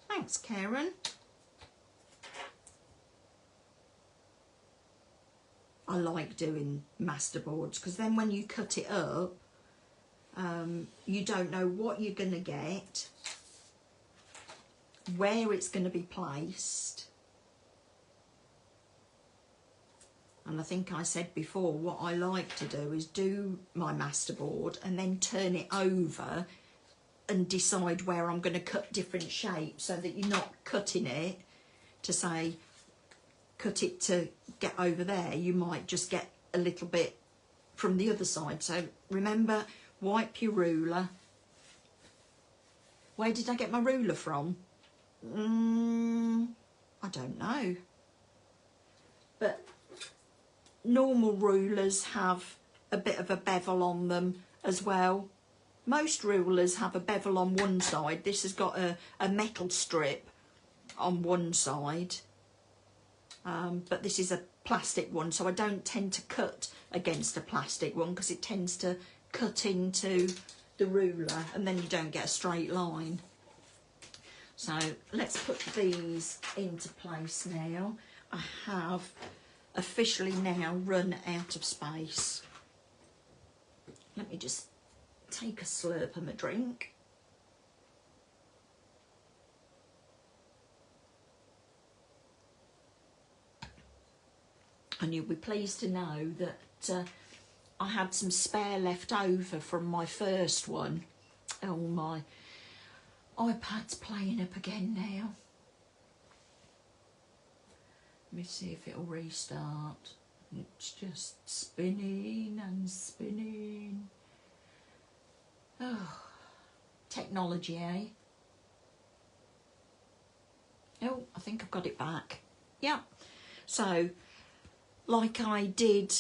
Thanks, Karen. I like doing masterboards because then when you cut it up, you don't know what you're going to get, where it's going to be placed. And I think I said before, what I like to do is do my masterboard and then turn it over and decide where I'm going to cut different shapes, so that you're not cutting it to say, cut it to get over there. You might just get a little bit from the other side. So remember, wipe your ruler. Where did I get my ruler from? I don't know. But normal rulers have a bit of a bevel on them as well. Most rulers have a bevel on one side. This has got a metal strip on one side. but this is a plastic one, so I don't tend to cut against a plastic one because it tends to cut into the ruler and then you don't get a straight line. So let's put these into place now. I have officially now run out of space. Let me just take a slurp of my drink. And you'll be pleased to know that I had some spare left over from my first one. Oh, my iPad's playing up again now. Let me see if it'll restart. It's just spinning and spinning. Oh, technology, eh? Oh, I think I've got it back. Yeah. So, like I did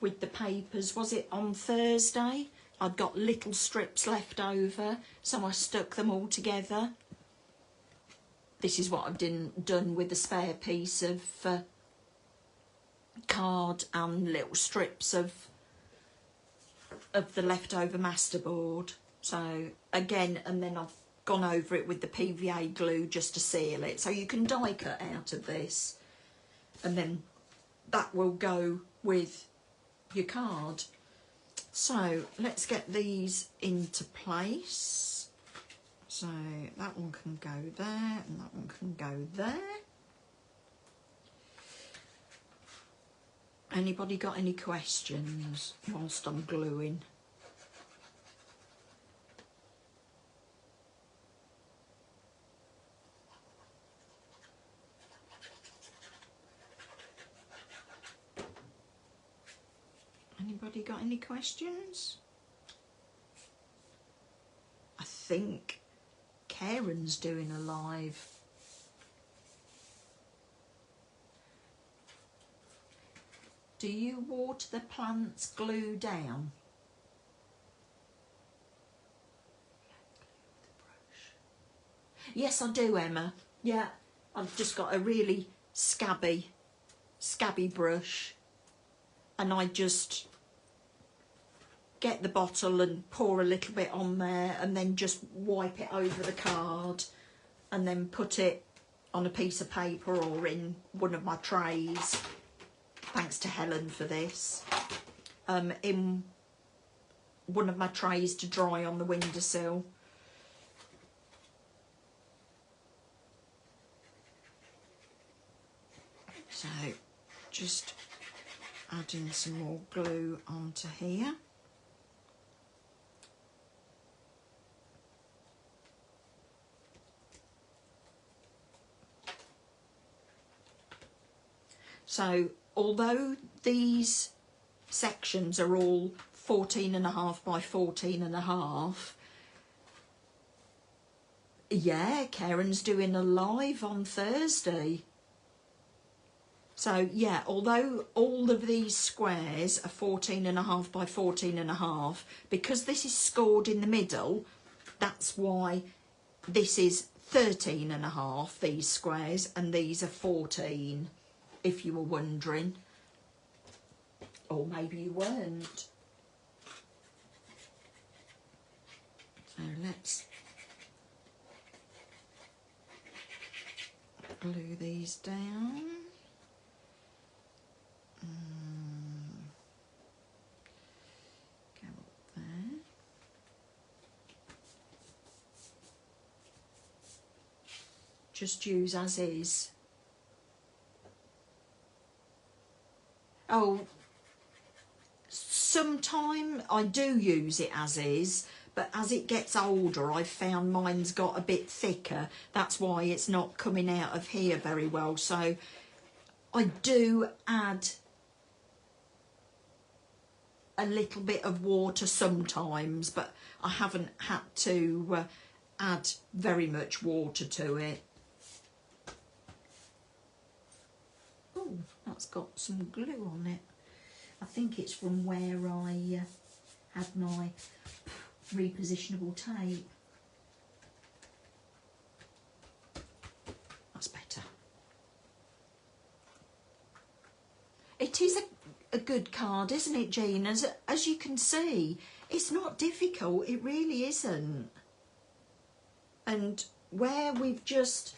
with the papers, was it on Thursday? I'd got little strips left over, so I stuck them all together. This is what I've done with the spare piece of card and little strips of the leftover masterboard. So again, and then I've gone over it with the PVA glue just to seal it. So you can die cut out of this, and then that will go with your card. So let's get these into place. So that one can go there and that one can go there. Anybody got any questions whilst I'm gluing? Anybody got any questions? I think Karen's doing a live. Do you water the plants glue down? Yes, I do, Emma. Yeah, I've just got a really scabby brush, and I just get the bottle and pour a little bit on there and then just wipe it over the card and then put it on a piece of paper or in one of my trays. Thanks to Helen for this. In one of my trays to dry on the windowsill. So just adding some more glue onto here. So although these sections are all 14.5 by 14.5, yeah, Karen's doing a live on Thursday. So yeah, although all of these squares are 14.5 by 14.5, because this is scored in the middle, that's why this is 13.5, these squares, and these are 14. If you were wondering, or maybe you weren't. So let's glue these down. Go up there. Just use as is. Oh, sometime I do use it as is, but as it gets older, I've found mine's got a bit thicker. That's why it's not coming out of here very well. So I do add a little bit of water sometimes, but I haven't had to add very much water to it. Oh, that's got some glue on it. I think it's from where I had my repositionable tape. That's better. good card, isn't it, Jean? As you can see, it's not difficult. It really isn't. And where we've just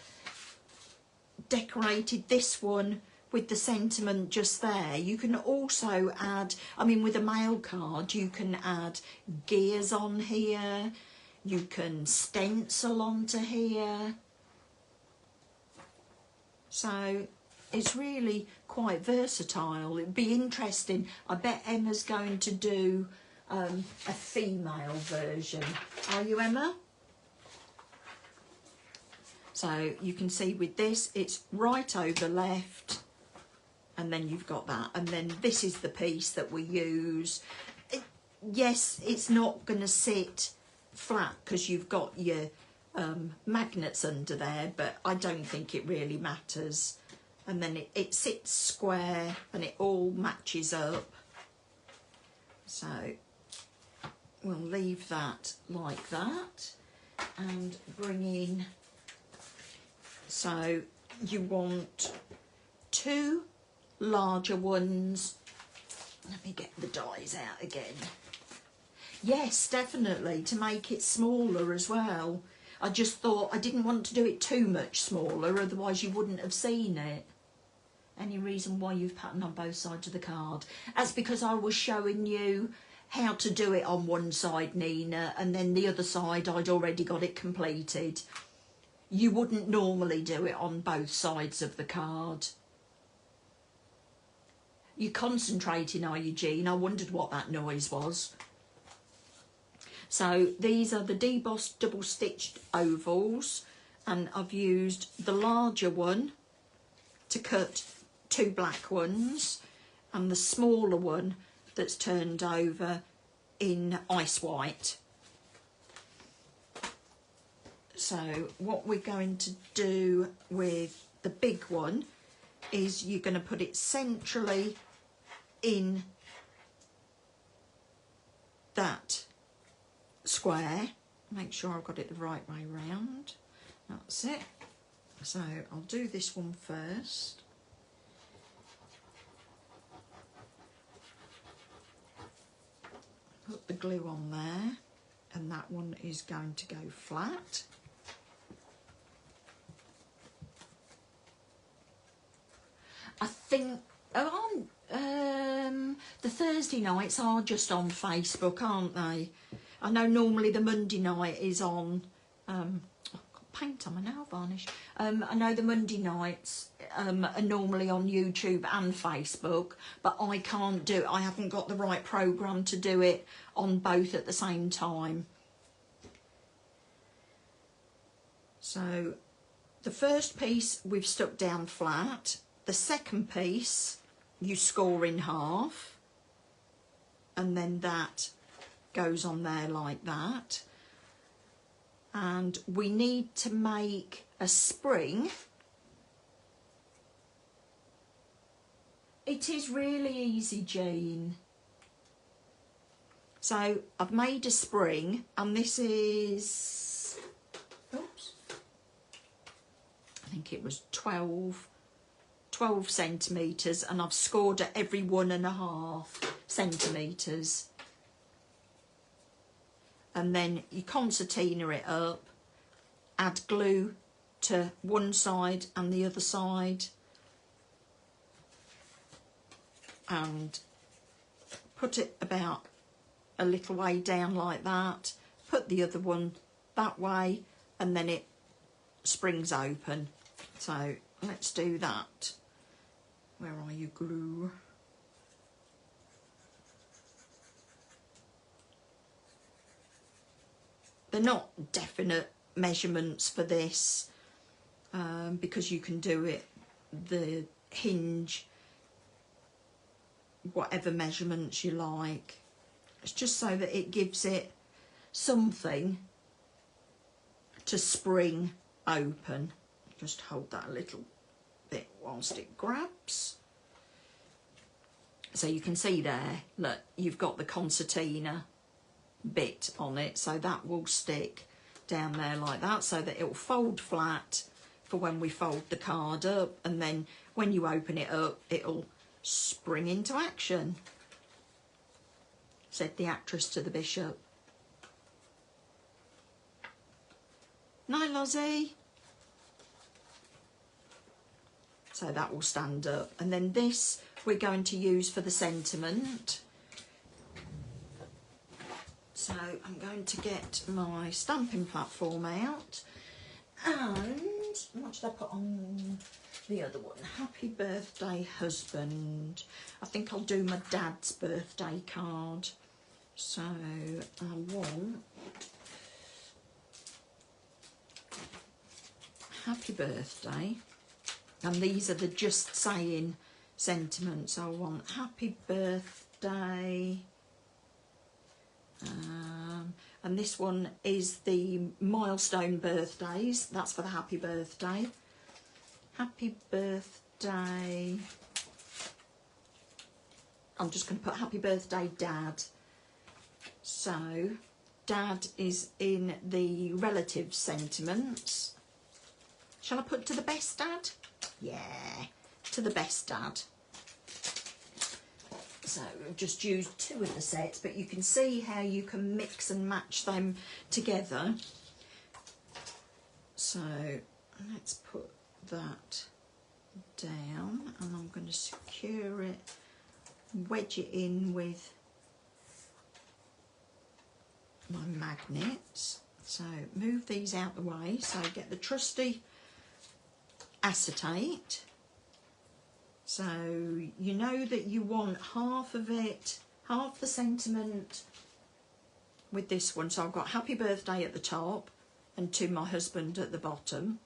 decorated this one with the sentiment just there, you can also add, I mean, with a mail card, you can add gears on here. You can stencil onto here. So it's really quite versatile. It'd be interesting. I bet Emma's going to do a female version. Are you, Emma? So you can see with this, it's right over left, and then you've got that. And then this is the piece that we use. Yes, it's not going to sit flat because you've got your magnets under there, but I don't think it really matters. And then it sits square and it all matches up. So we'll leave that like that and bring in, so you want 2 larger ones. Let me get the dies out again. Yes, definitely, to make it smaller as well. I just thought I didn't want to do it too much smaller, otherwise you wouldn't have seen it. Any reason why you've patterned on both sides of the card? That's because I was showing you how to do it on one side, Nina, and then the other side I'd already got it completed. You wouldn't normally do it on both sides of the card. You're concentrating, are you, Jean? I wondered what that noise was. So these are the debossed double stitched ovals, and I've used the larger one to cut 2 black ones and the smaller one that's turned over in ice white. So what we're going to do with the big one is you're going to put it centrally in that square. Make sure I've got it the right way round. That's it. So I'll do this one first. Put the glue on there, and that one is going to go flat. I think the Thursday nights are just on Facebook, aren't they? I know normally the Monday night is on, I've got paint on my nail varnish. I know the Monday nights are normally on YouTube and Facebook, but I can't do it. I haven't got the right program to do it on both at the same time. So the first piece we've stuck down flat. The second piece you score in half, and then that goes on there like that. And we need to make a spring. It is really easy, Jean. So I've made a spring, and this is, oops, I think it was 12 centimetres, and I've scored at every 1.5 centimetres. And then you concertina it up, add glue to one side and the other side, and put it about a little way down like that, put the other one that way, and then it springs open. So let's do that. Where are you, glue? They're not definite measurements for this, because you can do it, the hinge, whatever measurements you like. It's just so that it gives it something to spring open. Just hold that a little bit whilst it grabs. So you can see there, look, you've got the concertina bit on it, so that will stick down there like that, so that it will fold flat for when we fold the card up, and then when you open it up, it'll spring into action, said the actress to the bishop. Night, Lozzie. So that will stand up. And then this we're going to use for the sentiment. So I'm going to get my stamping platform out. And what did I put on the other one? Happy birthday, husband. I think I'll do my dad's birthday card. So I want happy birthday. And these are the just saying sentiments. I want happy birthday. And this one is the milestone birthdays. That's for the happy birthday. Happy birthday. I'm just going to put happy birthday, Dad. So, Dad is in the relative sentiments. Shall I put to the best dad? Yeah, to the best dad. So I've just used 2 of the sets, but you can see how you can mix and match them together. So let's put that down, and I'm going to secure it, wedge it in with my magnets. So move these out the way. So get the trusty acetate. So you know that you want half of it, half the sentiment with this one. So I've got happy birthday at the top and to my husband at the bottom.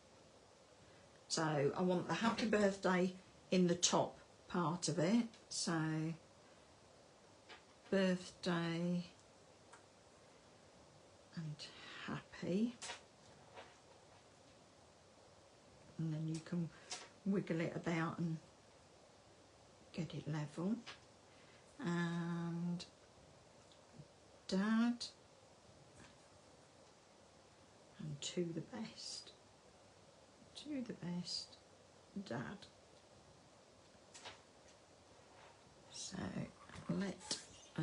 So I want the happy birthday in the top part of it. So birthday and happy. And then you can wiggle it about and get it level. And Dad and to the best. To the best, Dad. So let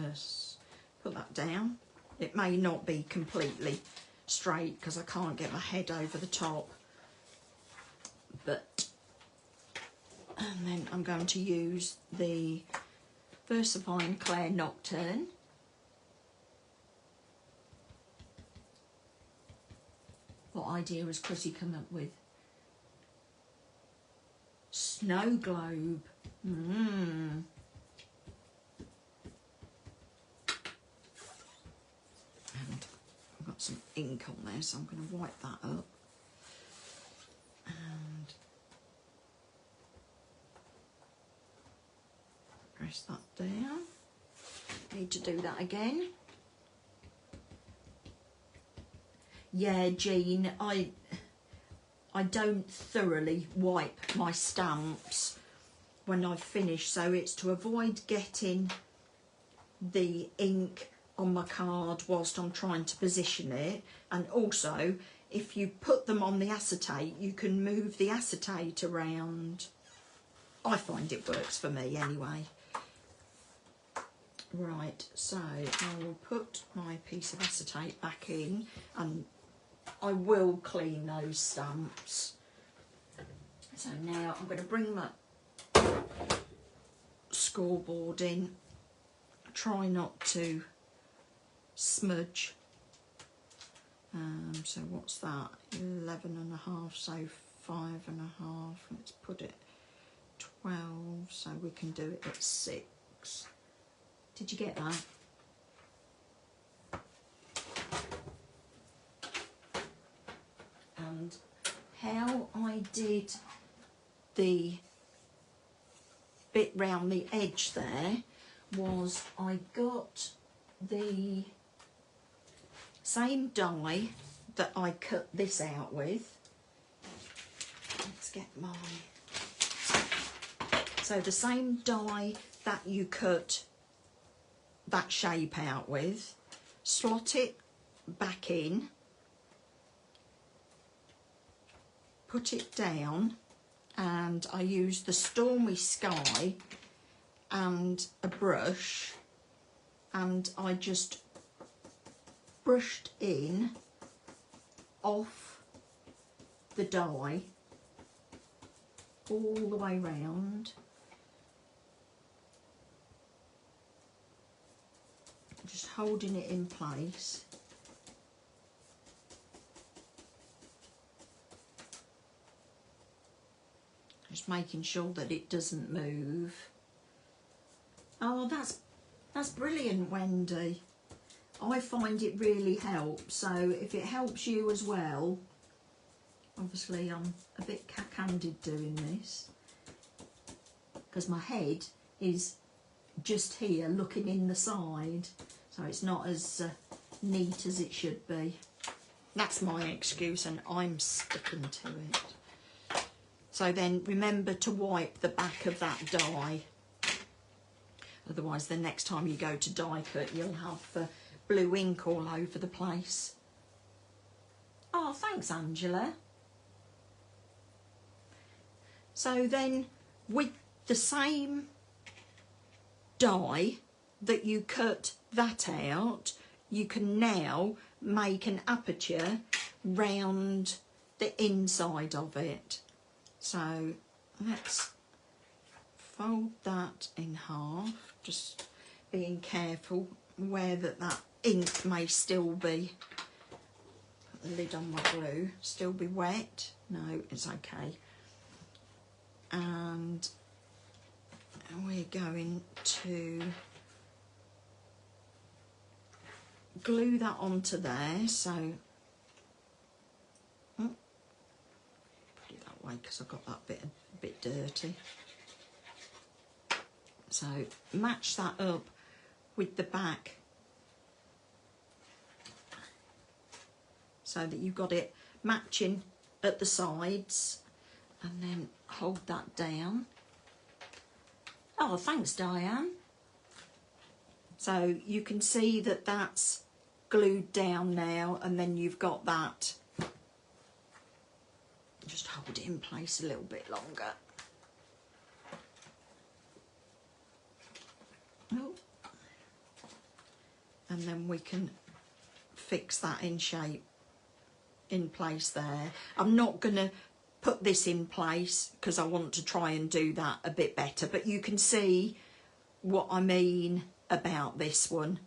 us put that down. It may not be completely straight because I can't get my head over the top, but and then I'm going to use the VersaFine Claire Nocturne. What idea has Chrissy come up with? Snow globe. And I've got some ink on there, so I'm going to wipe that up. And press that down. Need to do that again. Yeah, Jean, I don't thoroughly wipe my stamps when I've finished, so it's to avoid getting the ink on my card whilst I'm trying to position it. And also, if you put them on the acetate, you can move the acetate around. I find it works for me anyway. Right, so I will put my piece of acetate back in, and I will clean those stamps. So now I'm going to bring my scoreboard in. Try not to smudge. So what's that? 11.5, so 5.5. Let's put it 12, so we can do it at 6. Did you get that? And how I did the bit round the edge there was I got the same die that I cut this out with. Let's get my... So the same die that you cut that shape out with, slot it back in, put it down, and I used the Stormy Sky and a brush, and I just brushed in off the die all the way round. Just holding it in place. Just making sure that it doesn't move. Oh, that's brilliant, Wendy. I find it really helps. So if it helps you as well, obviously I'm a bit cack-handed doing this because my head is just here looking in the side, so it's not as neat as it should be. That's my excuse and I'm sticking to it. So then remember to wipe the back of that die, otherwise the next time you go to die cut you'll have blue ink all over the place. Oh, thanks Angela. So then with the same die that you cut that out, you can now make an aperture round the inside of it. So let's fold that in half, just being careful where that ink may still be. Put the lid on my glue, still be wet. No, it's okay. And we're going to glue that onto there. So put it that way because I've got that a bit dirty. So match that up with the back so that you've got it matching at the sides, and then hold that down. Oh, thanks Diane. So you can see that that's glued down now, and then you've got that. Just hold it in place a little bit longer. Oh. And then we can fix that in shape, in place there. I'm not going to put this in place because I want to try and do that a bit better, but you can see what I mean about this one.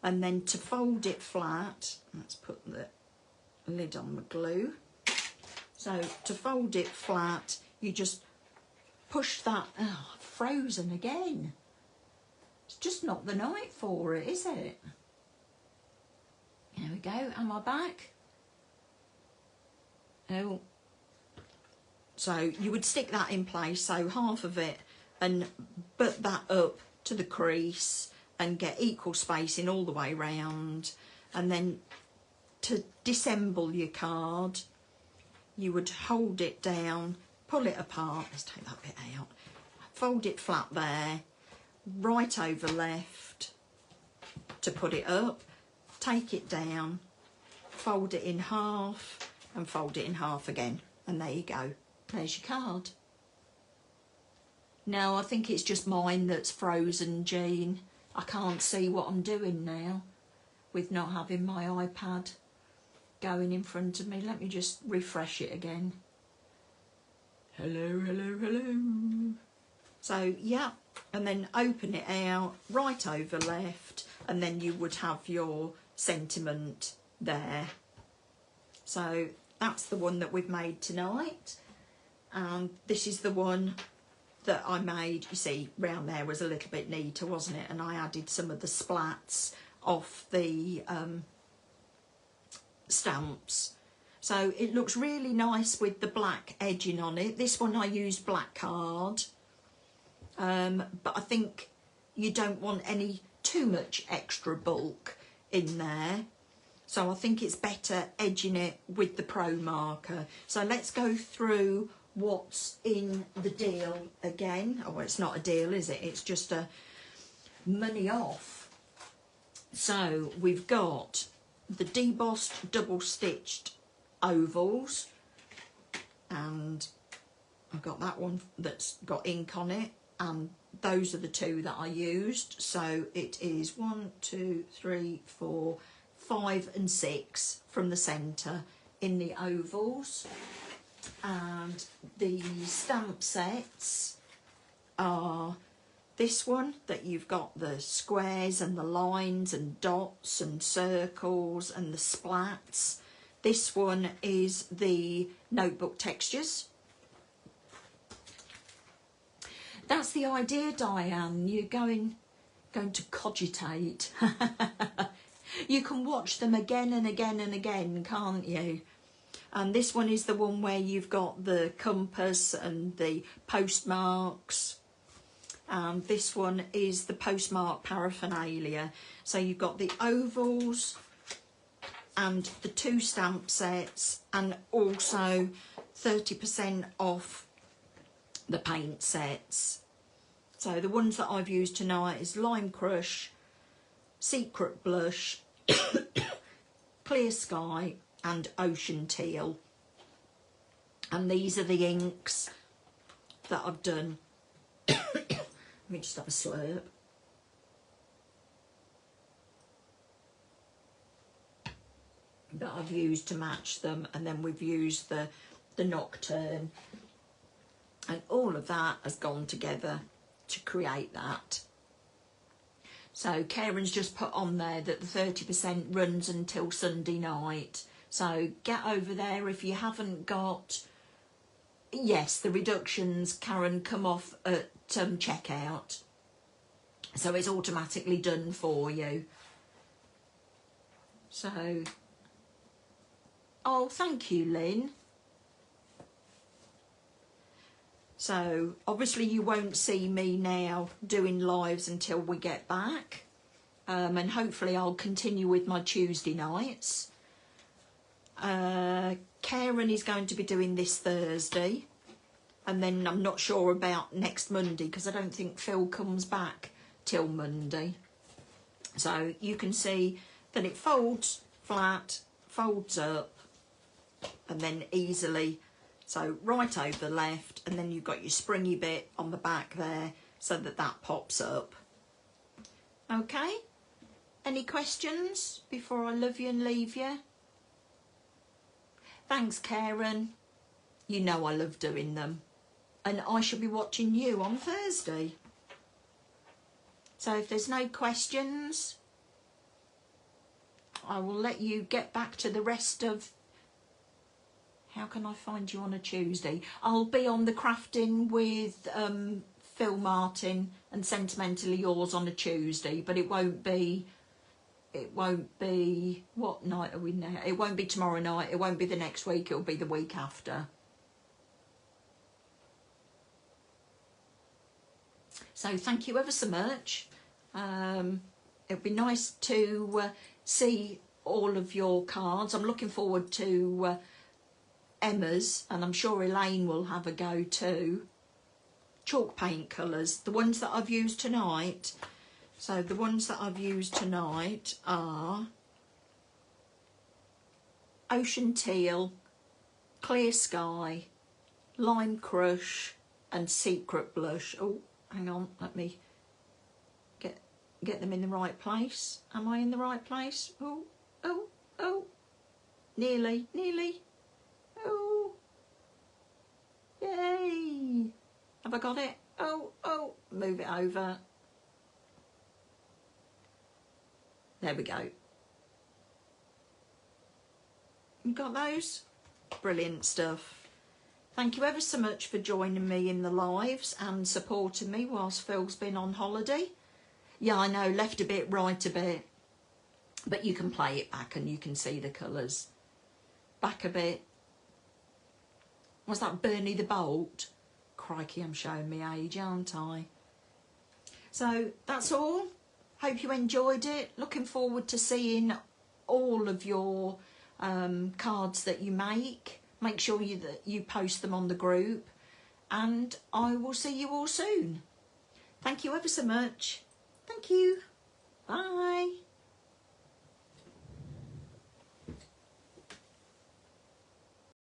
And then to fold it flat, let's put the lid on the glue. So to fold it flat, you just push that. Oh, frozen again. It's just not the night for it, is it? There we go. Am I back? Oh. So you would stick that in place, so half of it, and butt that up to the crease and get equal spacing all the way round. And then to disassemble your card, you would hold it down, pull it apart. Let's take that bit out. Fold it flat there, right over left to put it up, take it down, fold it in half and fold it in half again. And there you go. There's your card. Now, I think it's just mine that's frozen, Jean. I can't see what I'm doing now with not having my iPad going in front of me. Let me just refresh it again. Hello, hello, hello. So, yeah, and then open it out, right over left, and then you would have your sentiment there. So that's the one that we've made tonight. And this is the one that I made. You see, round there was a little bit neater, wasn't it? And I added some of the splats off the stamps. So it looks really nice with the black edging on it. This one I used black card. But I think you don't want any too much extra bulk in there. So I think it's better edging it with the Pro marker. So let's go through what's in the deal again. Oh, it's not a deal, is it? It's just a money off. So we've got the debossed double stitched ovals, and I've got that one that's got ink on it, and those are the two that I used. So it is 1, 2, 3, 4, 5 and 6 from the centre in the ovals. And the stamp sets are this one that you've got the squares and the lines and dots and circles and the splats. This one is the notebook textures. That's the idea, Diane. You're going to cogitate. You can watch them again and again and again, can't you? And this one is the one where you've got the compass and the postmarks. And this one is the postmark paraphernalia. So you've got the ovals and the 2 stamp sets, and also 30% off the paint sets. So the ones that I've used tonight is Lime Crush, Secret Blush, Clear Sky and Ocean Teal. And these are the inks that I've done. Let me just have a slurp. That I've used to match them, and then we've used the Nocturne, and all of that has gone together to create that. So Karen's just put on there that the 30% runs until Sunday night. So get over there if you haven't got. Yes, the reductions, Karen, come off at checkout. So it's automatically done for you. So, oh, thank you, Lynn. So obviously you won't see me now doing lives until we get back. And hopefully I'll continue with my Tuesday nights. Karen is going to be doing this Thursday. And then I'm not sure about next Monday because I don't think Phil comes back till Monday. So you can see that it folds flat, folds up, and then easily. So right over the left, and then you've got your springy bit on the back there so that that pops up. Okay? Any questions before I love you and leave you? Thanks, Karen. You know I love doing them. And I shall be watching you on Thursday. So if there's no questions, I will let you get back to the rest of... How can I find you on a Tuesday? I'll be on the crafting with Phil Martin and Sentimentally Yours on a Tuesday, but it won't be, what night are we now? It won't be tomorrow night, it won't be the next week, it'll be the week after. So thank you ever so much. It'll be nice to see all of your cards. I'm looking forward to Emma's, and I'm sure Elaine will have a go too. Chalk paint colours, the ones that I've used tonight. So the ones that I've used tonight are Ocean Teal, Clear Sky, Lime Crush and Secret Blush. Oh, hang on, let me get them in the right place. Am I in the right place? Oh, oh, oh, nearly. Oh, yay! Have I got it? Oh, move it over. There we go. You got those? Brilliant stuff. Thank you ever so much for joining me in the lives and supporting me whilst Phil's been on holiday. Yeah, I know, left a bit, right a bit. But you can play it back and you can see the colours. Back a bit. Was that Bernie the Bolt? Crikey, I'm showing me age, aren't I? So that's all. Hope you enjoyed it. Looking forward to seeing all of your cards that you make. Make sure that you post them on the group. And I will see you all soon. Thank you ever so much. Thank you.